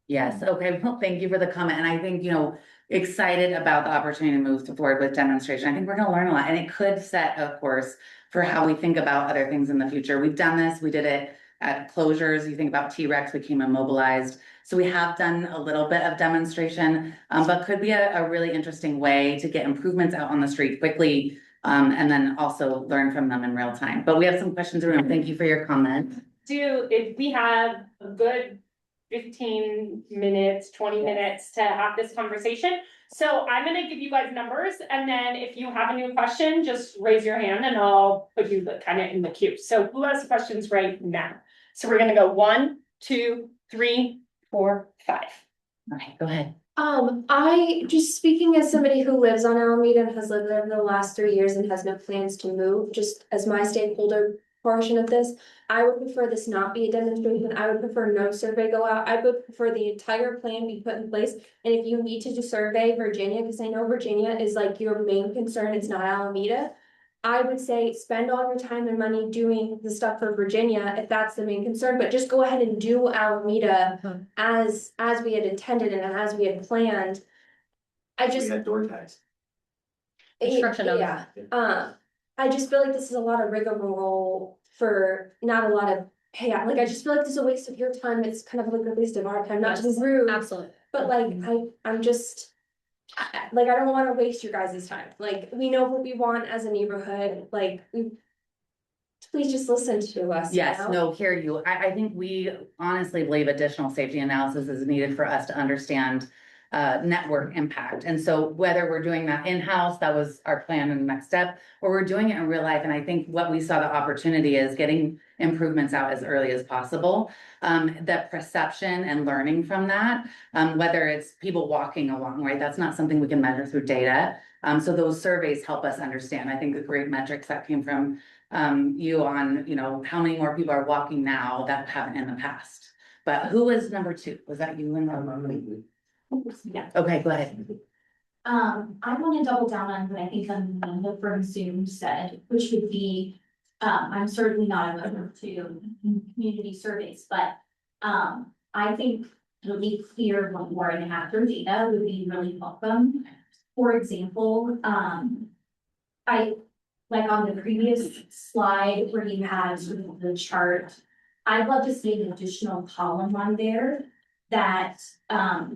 Yes, okay, well, thank you for the comment. And I think, you know, excited about the opportunity to move forward with demonstration. I think we're gonna learn a lot and it could set a course for how we think about other things in the future. We've done this, we did it at closures. You think about T-Rex became immobilized. So we have done a little bit of demonstration, but could be a really interesting way to get improvements out on the street quickly and then also learn from them in real time. But we have some questions in the room. Thank you for your comment. If we have a good 15 minutes, 20 minutes to have this conversation. So I'm gonna give you guys numbers and then if you have a new question, just raise your hand and I'll put you kind of in the queue. So who has questions right now? So we're gonna go 1, 2, 3, 4, 5. Okay, go ahead. I just speaking as somebody who lives on Alameda and has lived there for the last 3 years and has no plans to move, just as my stakeholder portion of this, I would prefer this not be a demonstration. I would prefer no survey go out. I would prefer the entire plan be put in place. And if you need to do survey Virginia, because I know Virginia is like your main concern, it's not Alameda. I would say spend all your time and money doing the stuff for Virginia if that's the main concern, but just go ahead and do Alameda as we had intended and as we had planned. I just We had door tags. Construction of- yeah. I just feel like this is a lot of rigmarole for not a lot of payout. Like I just feel like this is a waste of your time. It's kind of like a waste of our time, not to be rude. Absolutely. But like I'm just like I don't want to waste your guys' time. Like we know what we want as a neighborhood. Like please just listen to us. Yes, you know? no, hear you. I think we honestly believe additional safety analysis is needed for us to understand network impact. And so whether we're doing that in-house, that was our plan and the next step, or we're doing it in real life. And I think what we saw the opportunity is getting improvements out as early as possible. That perception and learning from that, whether it's people walking along, right? That's not something we can measure through data. So those surveys help us understand. I think the great metrics that came from you on, you know, how many more people are walking now that haven't in the past. But who was number 2? Was that you in the? Yeah. Okay, go ahead. I want to double down on what I think Amanda from Zoom said, which would be, I'm certainly not opposed to community surveys, but, I think really clear before and after data would be really welcome. For example, I, like on the previous slide where you had sort of the chart, I'd love to see an additional column on there that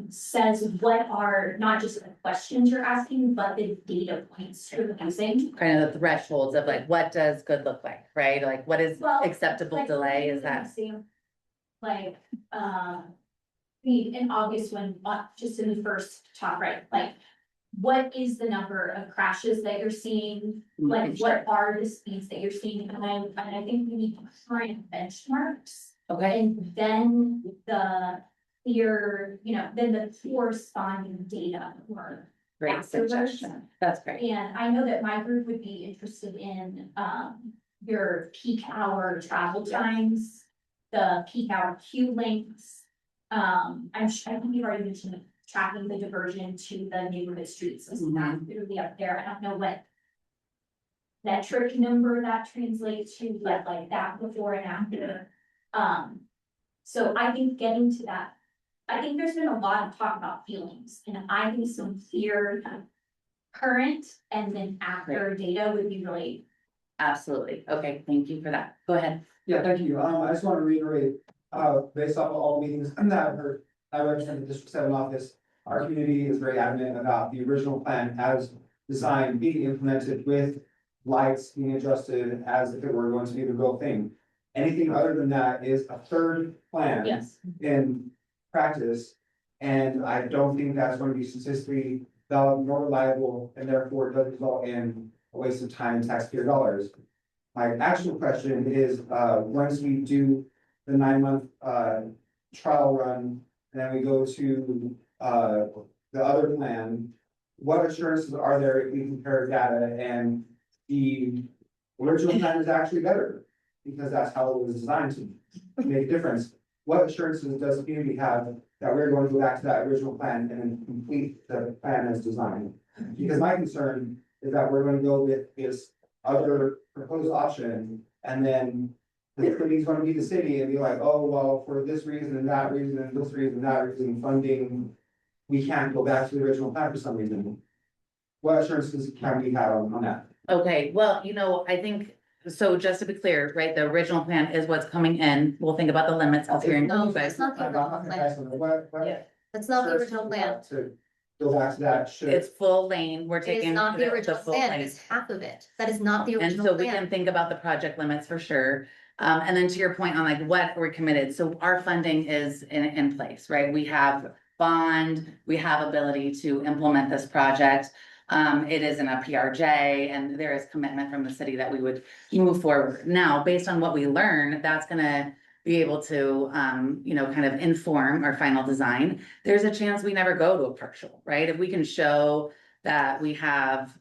says what are not just the questions you're asking, but the data points you're using. Kind of the thresholds of like, what does good look like, right? Like, what is Well, acceptable like, delay, is for that? example, like, in August when, just in the first top right, like, what is the number of crashes that you're seeing? Like, what are the speeds that you're seeing? And I think we need current benchmarks. Okay, And then the clear, then the corresponding data or great afterwards. suggestion. That's great. And I know that my group would be interested in, your peak hour travel times, the peak hour queue lengths. I think you've already mentioned tracking the diversion to the neighborhood streets, so that it'll be up there. I don't know what metric number that translates to, but like that before and after. So I think getting to that, I think there's been a lot of talk about feelings, and I think some clear current and then after data would be really. Absolutely. Okay, thank you for that. Go ahead. Yeah, thank you. I just want to reiterate, based off of all the meetings that I've heard, I represent the District 7 office. Our community is very adamant about the original plan as designed being implemented with lights being adjusted as if it were going to be the real thing. Anything other than that is a third plan. Yes. In practice, and I don't think that's going to be statistically valid nor reliable, and therefore it does result in a waste of time and taxpayer dollars. My actual question is, once we do the 9-month trial run, and then we go to the other plan, what assurances are there if we compare data and the original plan is actually better? Because that's how it was designed to make a difference. What assurances does the community have that we're going to go back to that original plan and then complete the plan as designed? Because my concern is that we're going to go with this other proposed option, and then the city's going to be the city and be like, oh, well, for this reason and that reason and this reason and that reason, funding, we can't go back to the original plan for some reason. What assurances can we have on that? Okay, well, I think, so just to be clear, right, the original plan is what's coming in. We'll think about the limits of hearing No, you guys. it's not the original plan. Yeah. That's not the original plan. To go back to that, should. It's full lane. We're It taking. is not the original full plan, it lane. is half of it. That is not the And original so we plan. can think about the project limits for sure. And then to your point on like what we're committed, so our funding is in place, right? We have bond, we have ability to implement this project. It is in a PRJ and there is commitment from the city that we would move forward. Now, based on what we learn, that's gonna be able to, kind of inform our final design. There's a chance we never go to a partial, right? If we can show that we have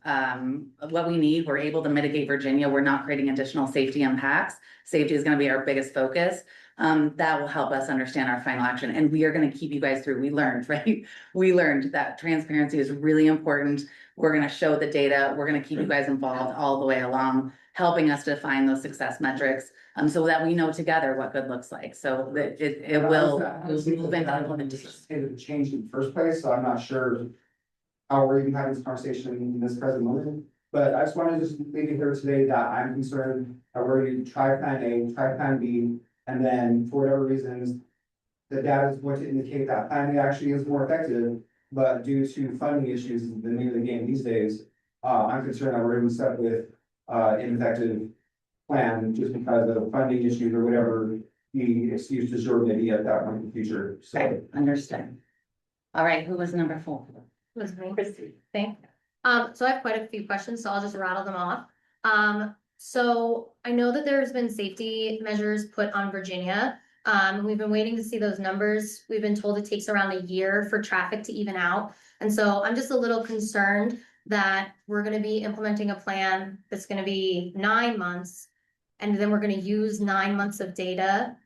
what we need, we're able to mitigate Virginia, we're not creating additional safety impacts. Safety is gonna be our biggest focus. That will help us understand our final action, and we are gonna keep you guys through. We learned, right? We learned that transparency is really important. We're gonna show the data, we're gonna keep you guys involved all the way along, helping us define those success metrics, so that we know together what good looks like. So that it will move into implementation. Anticipated to change in the first place, so I'm not sure how we're even having this conversation in this present moment. But I just wanted to just leave it here today that I'm concerned that we're going to try plan A, try plan B, and then for whatever reasons, the data is going to indicate that plan A actually is more effective, but due to funding issues, the name of the game these days, I'm concerned that we're going to be stuck with ineffective plan just because of funding issues or whatever the excuse to sure maybe at that point in the future. So. Right, understand. All right, who was number 4? Was me. Thank. So I have quite a few questions, so I'll just rattle them off. So I know that there's been safety measures put on Virginia. We've been waiting to see those numbers. We've been told it takes around a year for traffic to even out. And so I'm just a little concerned that we're gonna be implementing a plan that's gonna be 9 months. And then we're gonna use 9 months of data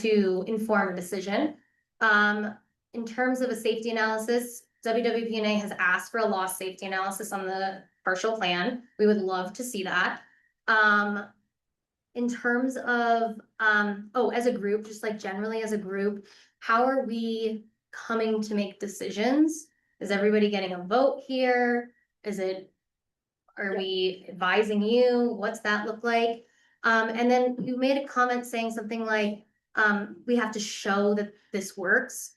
to inform a decision. In terms of a safety analysis, WWPNA has asked for a loss safety analysis on the partial plan. We would love to see that. in terms of, as a group, just like generally as a group, how are we coming to make decisions? Is everybody getting a vote here? Are we advising you? What's that look like? And then you made a comment saying something like, we have to show that this works.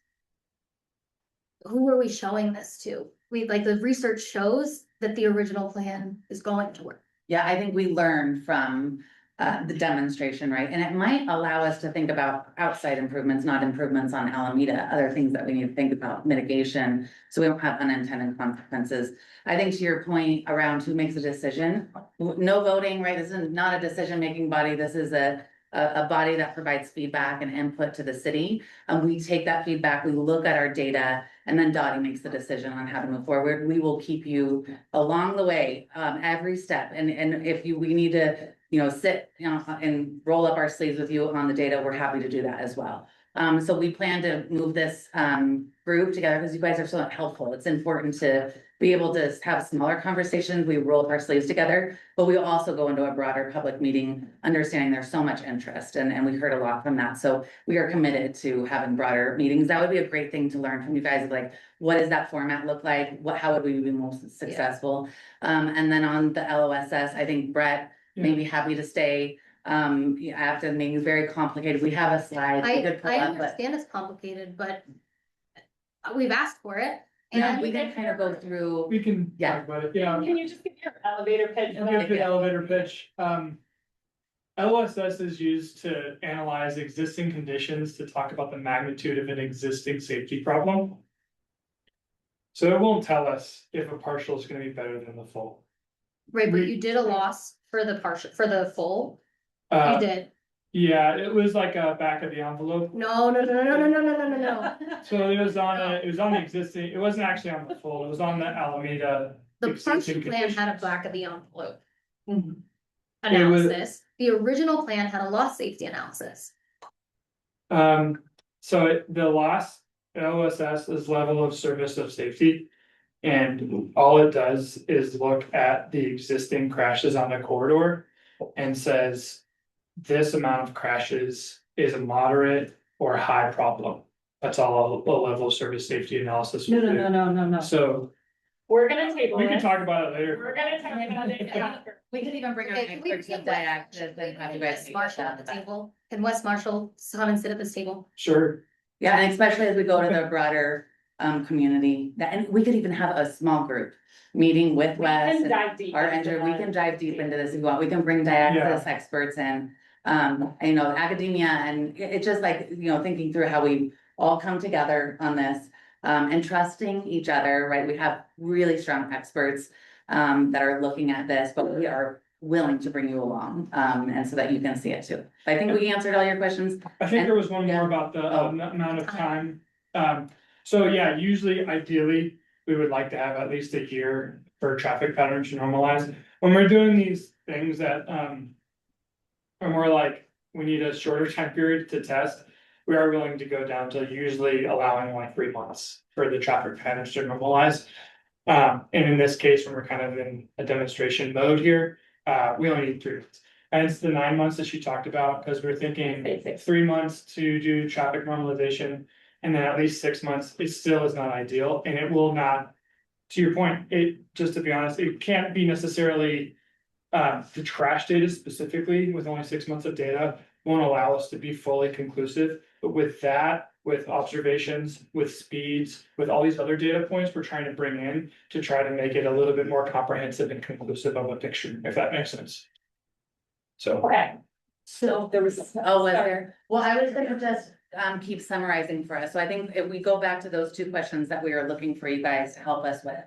Who are we showing this to? The research shows that the original plan is going to work. Yeah, I think we learned from the demonstration, right? And it might allow us to think about outside improvements, not improvements on Alameda, other things that we need to think about, mitigation, so we don't have unintended consequences. I think to your point around who makes a decision, no voting, right? This is not a decision-making body. This is a body that provides feedback and input to the city. We take that feedback, we look at our data, and then Dottie makes the decision on how to move forward. We will keep you along the way, every step. And if we need to, sit, and roll up our sleeves with you on the data, we're happy to do that as well. So we plan to move this group together because you guys are so helpful. It's important to be able to have smaller conversations. We roll up our sleeves together, but we also go into a broader public meeting, understanding there's so much interest, and we heard a lot from that. So we are committed to having broader meetings. That would be a great thing to learn from you guys, like, what does that format look like? How would we be most successful? And then on the LOSS, I think Brett may be happy to stay. After the meeting is very complicated. We have a slide. we could pull I up, but- understand it's complicated, but we've asked for it. Yeah, And we can kind of go through. We can Yeah. talk about it, yeah. Can you just give your elevator pitch? I'll give the elevator pitch. LOSS is used to analyze existing conditions to talk about the magnitude of an existing safety problem. So it won't tell us if a partial is gonna be better than the full. Right, but you did a loss for the partial, for the full, you Uh, did. yeah, it was like a back of the envelope. No, no, no, no, no, no, no, no, no, no. So it was on the existing, it wasn't actually on the full, it was on the Alameda. The existing partial plan had a conditions. back of the envelope. It was- Analysis, the original plan had a loss safety analysis. So the loss, LOSS is level of service of safety. And all it does is look at the existing crashes on the corridor and says. This amount of crashes is a moderate or high problem. That's all a level of service safety analysis. will do. No. So We're gonna table we can it. talk about it later. We're gonna talk about it after. We could even bring our Okay, can we experts bring with diacritics and have you guys. West Marshall at the table? Can West Marshall come and sit at this table? Sure. Yeah, and especially as we go to the broader community, and we could even have a small group meeting with We Wes. can and dive deep. Our into engineer, we that. can dive deep into this if you want. We can bring diacritics experts in. Academia and it's just like, thinking through how we all come together on this. And trusting each other, right? We have really strong experts that are looking at this, but we are willing to bring you along, and so that you can see it too. I think we answered all your questions. I think there was one more about the amount of time. So yeah, usually ideally, we would like to have at least a year for traffic patterns to normalize. When we're doing these things that are more like, we need a shorter time period to test. We are willing to go down to usually allowing like 3 months for the traffic patterns to normalize. And in this case, when we're kind of in a demonstration mode here, we only need 3 months. And it's the 9 months that she talked about, because we're thinking 3 months to do traffic normalization. And then at least 6 months, it still is not ideal, and it will not, to your point, just to be honest, it can't be necessarily. The crash data specifically, with only 6 months of data, won't allow us to be fully conclusive, but with that, with observations, with speeds, with all these other data points we're trying to bring in to try to make it a little bit more comprehensive and conclusive of a picture, if that makes sense. So. Okay, So there was, was there? Well, I was gonna just keep summarizing for us. So I think if we go back to those 2 questions that we are looking for you guys to help us with.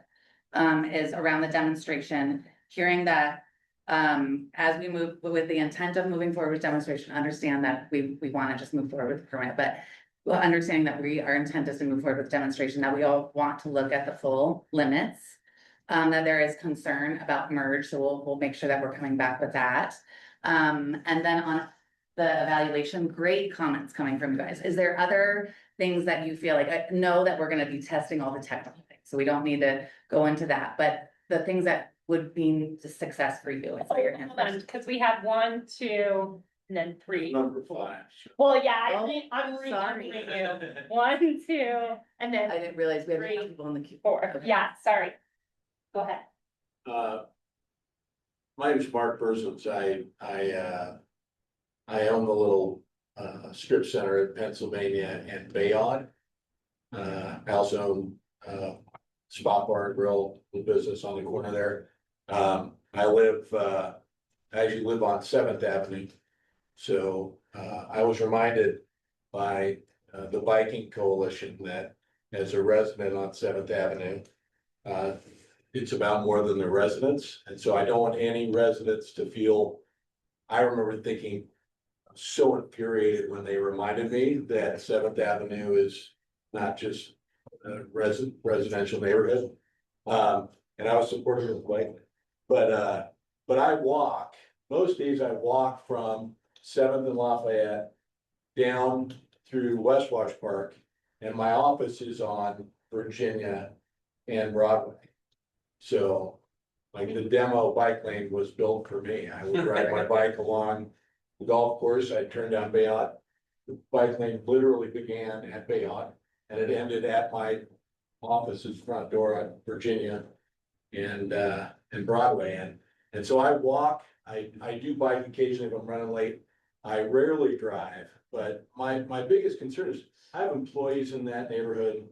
Is around the demonstration, hearing that as we move with the intent of moving forward with demonstration, understand that we want to just move forward with the permit, but. Well, understanding that our intent is to move forward with demonstration, that we all want to look at the full limits. That there is concern about merge, so we'll make sure that we're coming back with that. And then on the evaluation, great comments coming from you guys. Is there other things that you feel like, I know that we're gonna be testing all the technical things, so we don't need to go into that, but the things that would mean the success for you? Is what you're Hold on, because we have 1, 2, and then 3. Number 5. Well, yeah, Oh, I'm sorry. reading you. 1, 2, and I then didn't realize we had Three. people in the queue. 4. Yeah, sorry. Go ahead. My name's Mark Burzins. I own the little strip center in Pennsylvania and Bayonne. I also own Spot Bar and Grill, the business on the corner there. I actually live on 7th Avenue. So I was reminded by the biking coalition that as a resident on 7th Avenue, it's about more than the residents. And so I don't want any residents to feel, I remember thinking so infuriated when they reminded me that 7th Avenue is not just a residential neighborhood. And I was supportive of the bike, but I walk, most days I walk from 7th and Lafayette down through West Wash Park, and my office is on Virginia and Broadway. So like the demo bike lane was built for me. I would ride my bike along the golf course. I'd turn down Bayonne. The bike lane literally began at Bayonne and it ended at my office's front door on Virginia and Broadway. And so I walk, I do bike occasionally if I'm running late. I rarely drive, but my biggest concern is I have employees in that neighborhood.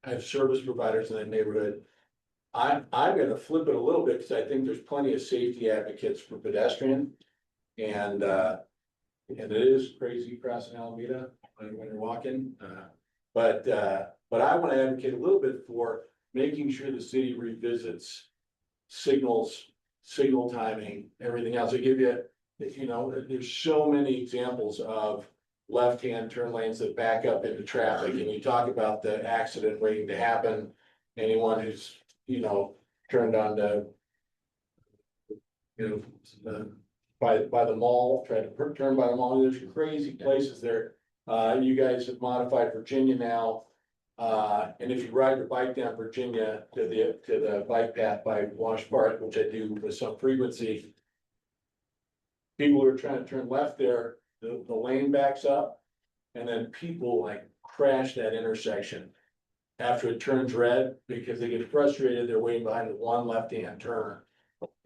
I have service providers in that neighborhood. I'm gonna flip it a little bit because I think there's plenty of safety advocates for pedestrian. And it is crazy crossing Alameda when you're walking. But I want to advocate a little bit for making sure the city revisits signals, signal timing, everything else. I give you, there's so many examples of left-hand turn lanes that back up into traffic. And you talk about the accident waiting to happen. Anyone who's, turned on the, by the mall, try to turn by the mall. There's crazy places there. You guys have modified Virginia now. And if you ride your bike down Virginia to the bike path by Wash Park, which I do with some frequency, people who are trying to turn left there, the lane backs up, and then people like crash that intersection after it turns red because they get frustrated. They're waiting behind the one left-hand turn.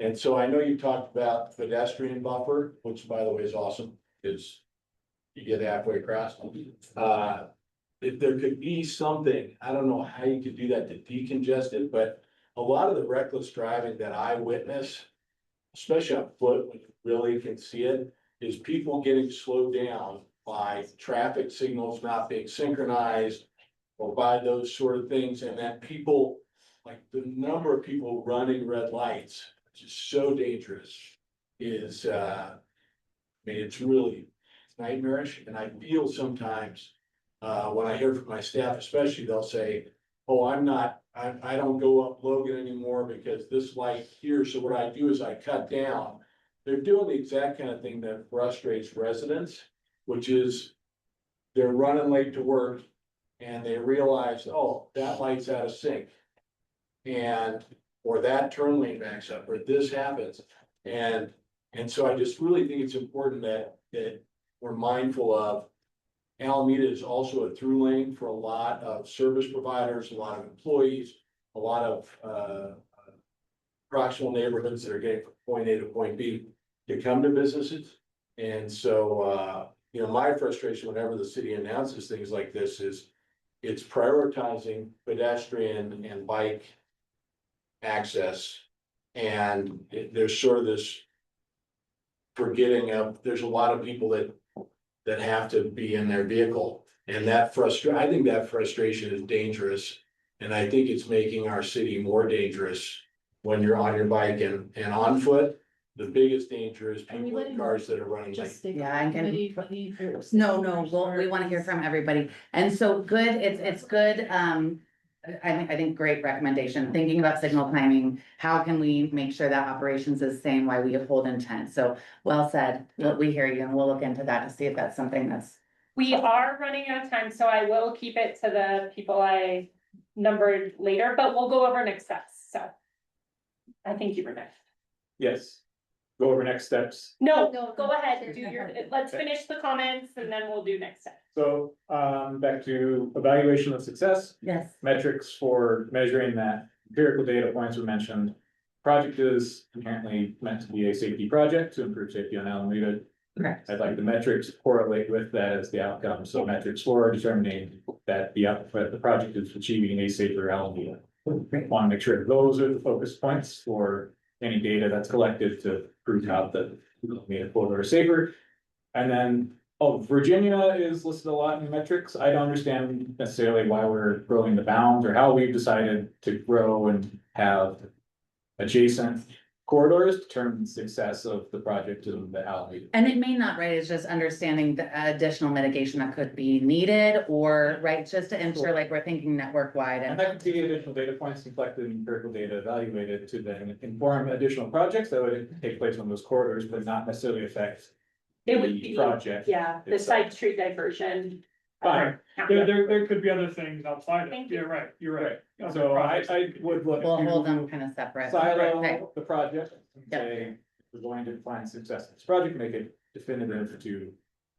And so I know you talked about pedestrian buffer, which by the way is awesome, because you get halfway across. If there could be something, I don't know how you could do that to decongest it, but a lot of the reckless driving that I witness, especially on foot, when you really can see it, is people getting slowed down by traffic signals not being synchronized or by those sort of things. And then people, like the number of people running red lights, which is so dangerous, is, it's really nightmarish. And I feel sometimes, when I hear from my staff, especially, they'll say, oh, I don't go up Logan anymore because this light here. So what I do is I cut down. They're doing the exact kind of thing that frustrates residents, which is they're running late to work and they realize, oh, that light's out of sync. Or that turn lane backs up, or this happens. And so I just really think it's important that we're mindful of Alameda is also a through lane for a lot of service providers, a lot of employees, a lot of proximal neighborhoods that are getting from point A to point B to come to businesses. And so, my frustration whenever the city announces things like this is it's prioritizing pedestrian and bike access. And there's sort of this forgetting of, there's a lot of people that have to be in their vehicle. And I think that frustration is dangerous. And I think it's making our city more dangerous when you're on your bike and on foot. The biggest danger is people in cars that are running late. Yeah, I'm gonna. No, we want to hear from everybody. And so good, it's good. I think great recommendation. Thinking about signal timing, how can we make sure that operations is the same while we uphold intent? So well said. We hear you and we'll look into that to see if that's something that's. We are running out of time, so I will keep it to the people I numbered later, but we'll go over next steps, so. I think you were next. Yes. Go over next steps. No, No, go ahead, do your, let's finish the comments and then we'll do next step. So, back to evaluation of success. Yes. Metrics for measuring that empirical data points were mentioned. Project is inherently meant to be a safety project to improve safety on Alameda. Correct. I'd like the metrics to correlate with that as the outcome. So metrics for determining that the project is achieving a safer Alameda. Want to make sure those are the focus points for any data that's collected to prove out that Alameda corridor is safer. And then, Virginia is listed a lot in metrics. I don't understand necessarily why we're growing the bounds or how we've decided to grow and have adjacent corridors determine the success of the project in the Alameda. And it may not, right, it's just understanding the additional mitigation that could be needed, or, right, just to ensure like we're thinking network wide And and. that could be additional data points collected and empirical data evaluated to then inform additional projects that would take place on those corridors, but not necessarily affect It would the be, project. yeah, the side street diversion. Fine. There could be other things outside of, Thank you're right, you're right. Other So I projects. would look We'll hold to them kind of separate. silo Right. the project and Yep. say, we're going to define success of this project, make it definitive to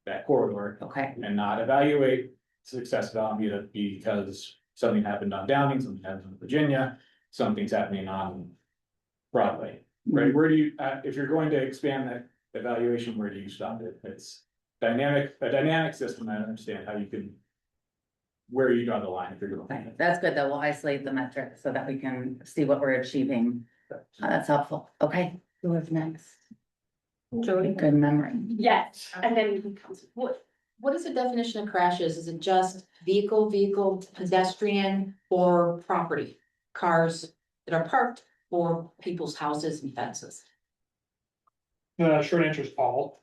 that corridor. Okay, And not evaluate success of Alameda because something happened on Downing, something happened in Virginia, something's happening on Broadway, right? Where do you, if you're going to expand that evaluation, where do you stop it? It's a dynamic system. I don't understand how you can, where you draw the line if you're going. okay, that's good, though, we'll isolate the metrics so that we can see what we're achieving. That's helpful, okay, who is next? Jody, good memory. Yes, and then What is the definition of crashes? Is it just vehicle, pedestrian, or property? Cars that are parked, or people's houses and fences? The short answer is all,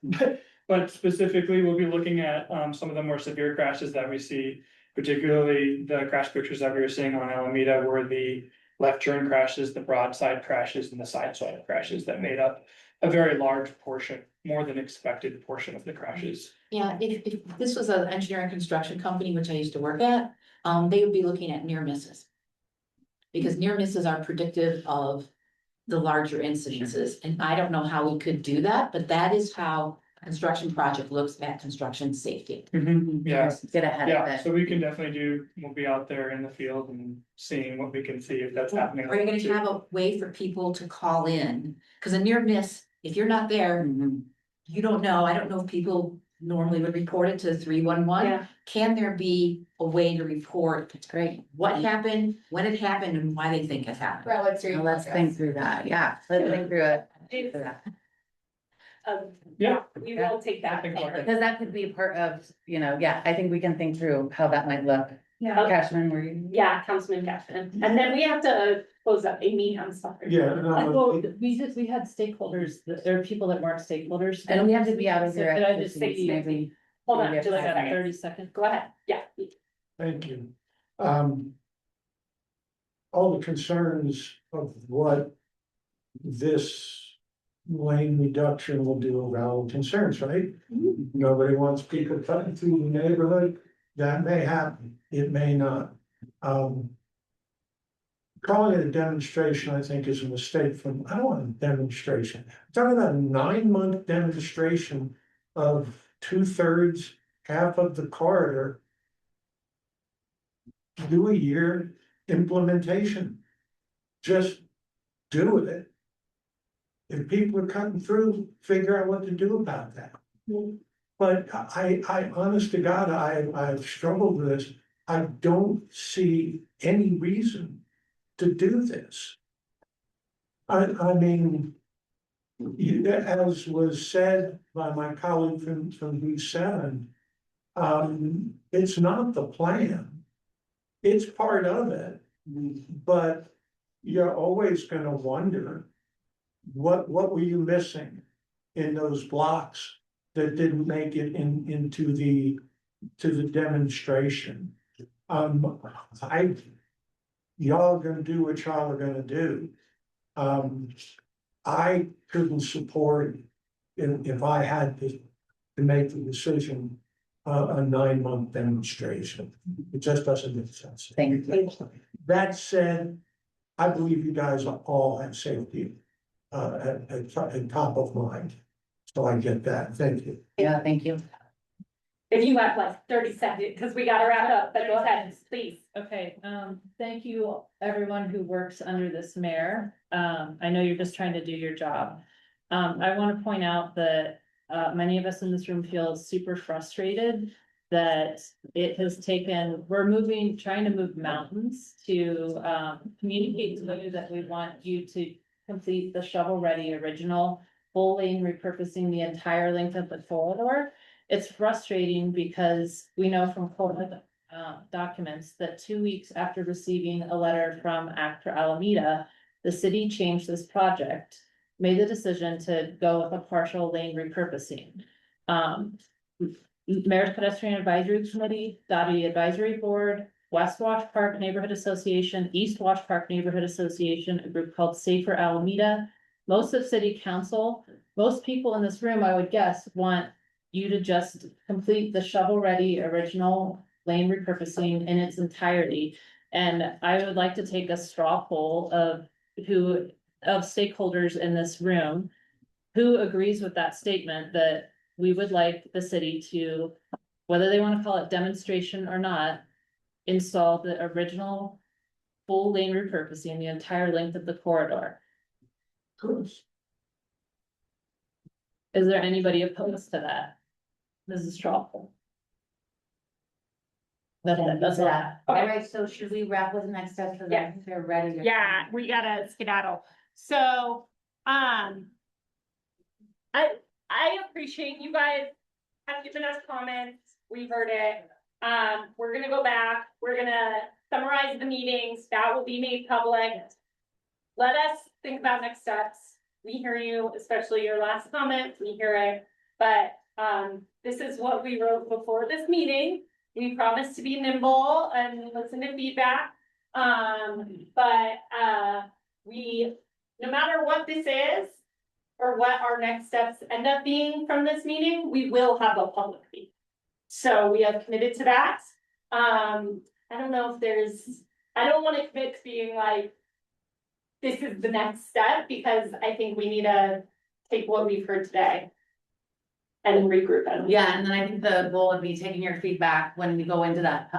but specifically, we'll be looking at some of the more severe crashes that we see. Particularly the crash pictures that we were seeing on Alameda were the left turn crashes, the broadside crashes, and the side side crashes that made up a very large portion, more than expected portion of the crashes. Yeah, if this was an engineering construction company, which I used to work at, they would be looking at near misses. Because near misses are predictive of the larger incidences, and I don't know how we could do that, but that is how a construction project looks at construction safety. Yeah, Get ahead of yeah, it. so we can definitely we'll be out there in the field and seeing what we can see if that's happening. Are you gonna have a way for people to call in? Cause a near miss, if you're not there, you don't know, I don't know if people normally would report it to 311. Yeah. Can there be a way to report? That's great. What happened, when it happened, and why they think it happened? Now let's think through that, yeah, let's think through it. Yeah. We will take that. Because that could be part of, yeah, I think we can think through how that might look. Yeah, Cashman, were you? yeah, Councilman Cashman, and then we have to close up. Amy, I'm sorry. Yeah, no, Well, we had stakeholders, there are people that weren't stakeholders. And we have to be out of So here could I at just 15, say, maybe. Hold on, maybe just a a second. 30 seconds? Go ahead, yeah. Thank you. All the concerns of what this lane reduction will do are valid concerns, right? Nobody wants people cutting through the neighborhood. That may happen, it may not. Calling it a demonstration, I think, is a mistake from, I don't want a demonstration. I'm talking about a 9-month demonstration of 2/3, half of the corridor. Do a year implementation. Just do it. If people are cutting through, figure out what to do about that. But I honest to God, I've struggled with this. I don't see any reason to do this. I mean, as was said by my colleague from B7, it's not the plan. It's part of it, but you're always gonna wonder, what were you missing in those blocks that didn't make it into the demonstration? Y'all are gonna do what y'all are gonna do. I couldn't support, if I had to make the decision, a 9-month demonstration. It just doesn't make sense. Thank you. That said, I believe you guys all have safety at top of mind. So I get that. Thank you. Yeah, thank you. If you have like 30 seconds, because we gotta wrap up, but go ahead, please. Okay, thank you, everyone who works under this mayor. I know you're just trying to do your job. I want to point out that, many of us in this room feel super frustrated that it has taken, trying to move mountains to, communicate to you that we want you to complete the shovel-ready original full lane repurposing the entire length of the corridor. It's frustrating because we know from court documents that 2 weeks after receiving a letter from Actor Alameda, the city changed this project, made the decision to go with a partial lane repurposing. Mayor's Pedestrian Advisory Committee, Dottie Advisory Board, West Wash Park Neighborhood Association, East Wash Park Neighborhood Association, a group called Safer Alameda, most of city council, most people in this room, I would guess, want you to just complete the shovel-ready original lane repurposing in its entirety. And I would like to take a straw poll of stakeholders in this room who agrees with that statement that we would like the city to, whether they want to call it demonstration or not, install the original full lane repurposing the entire length of the corridor. Is there anybody opposed to that? This is Strawful. That's that. All right, so should we wrap with the next steps for Yeah. them? If they're ready to. Yeah, we gotta skedaddle. So, I appreciate you guys have given us comments. We heard it. We're gonna go back. We're gonna summarize the meetings. That will be made public. Let us think about next steps. We hear you, especially your last comment. We hear it. But, this is what we wrote before this meeting. We promise to be nimble and listen to feedback. No matter what this is, or what our next steps end up being from this meeting, we will have a public meeting. So we have committed to that. I don't know if I don't want to commit to being like, this is the next step, because I think we need to take what we've heard today and regroup it. Yeah, and then I think the goal would be taking your feedback when we go into that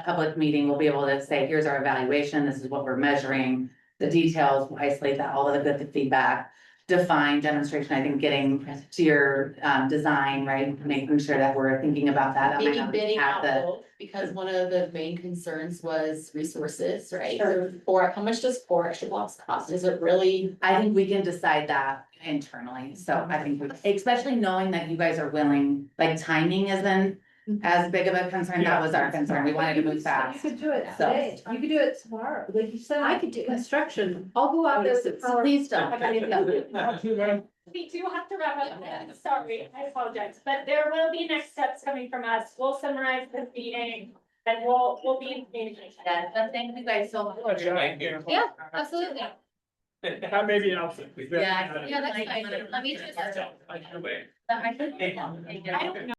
public meeting, we'll be able to say, here's our evaluation, this is what we're measuring. The details, we'll isolate that, all of the good feedback, define demonstration, I think getting to your design, right? Making sure that we're thinking about that. Maybe bidding out both, because one of the main concerns was resources, right? So for, how much does 4 extra blocks cost? Is it really? I think we can decide that internally, so I think, especially knowing that you guys are willing, like timing isn't as big of a concern, that was our concern, we wanted to move fast. You could do it So- today, you could do it tomorrow, like you said. I could do it. Construction. I'll go out there with the power. Please don't. We do have to wrap up. Sorry, I apologize, but there will be next steps coming from us. We'll summarize this meeting and we'll be in communication. Yeah, but thank you guys so much. Yeah, absolutely. Maybe an option. Yeah. Yeah, that's fine. Let me just. I think. I don't know.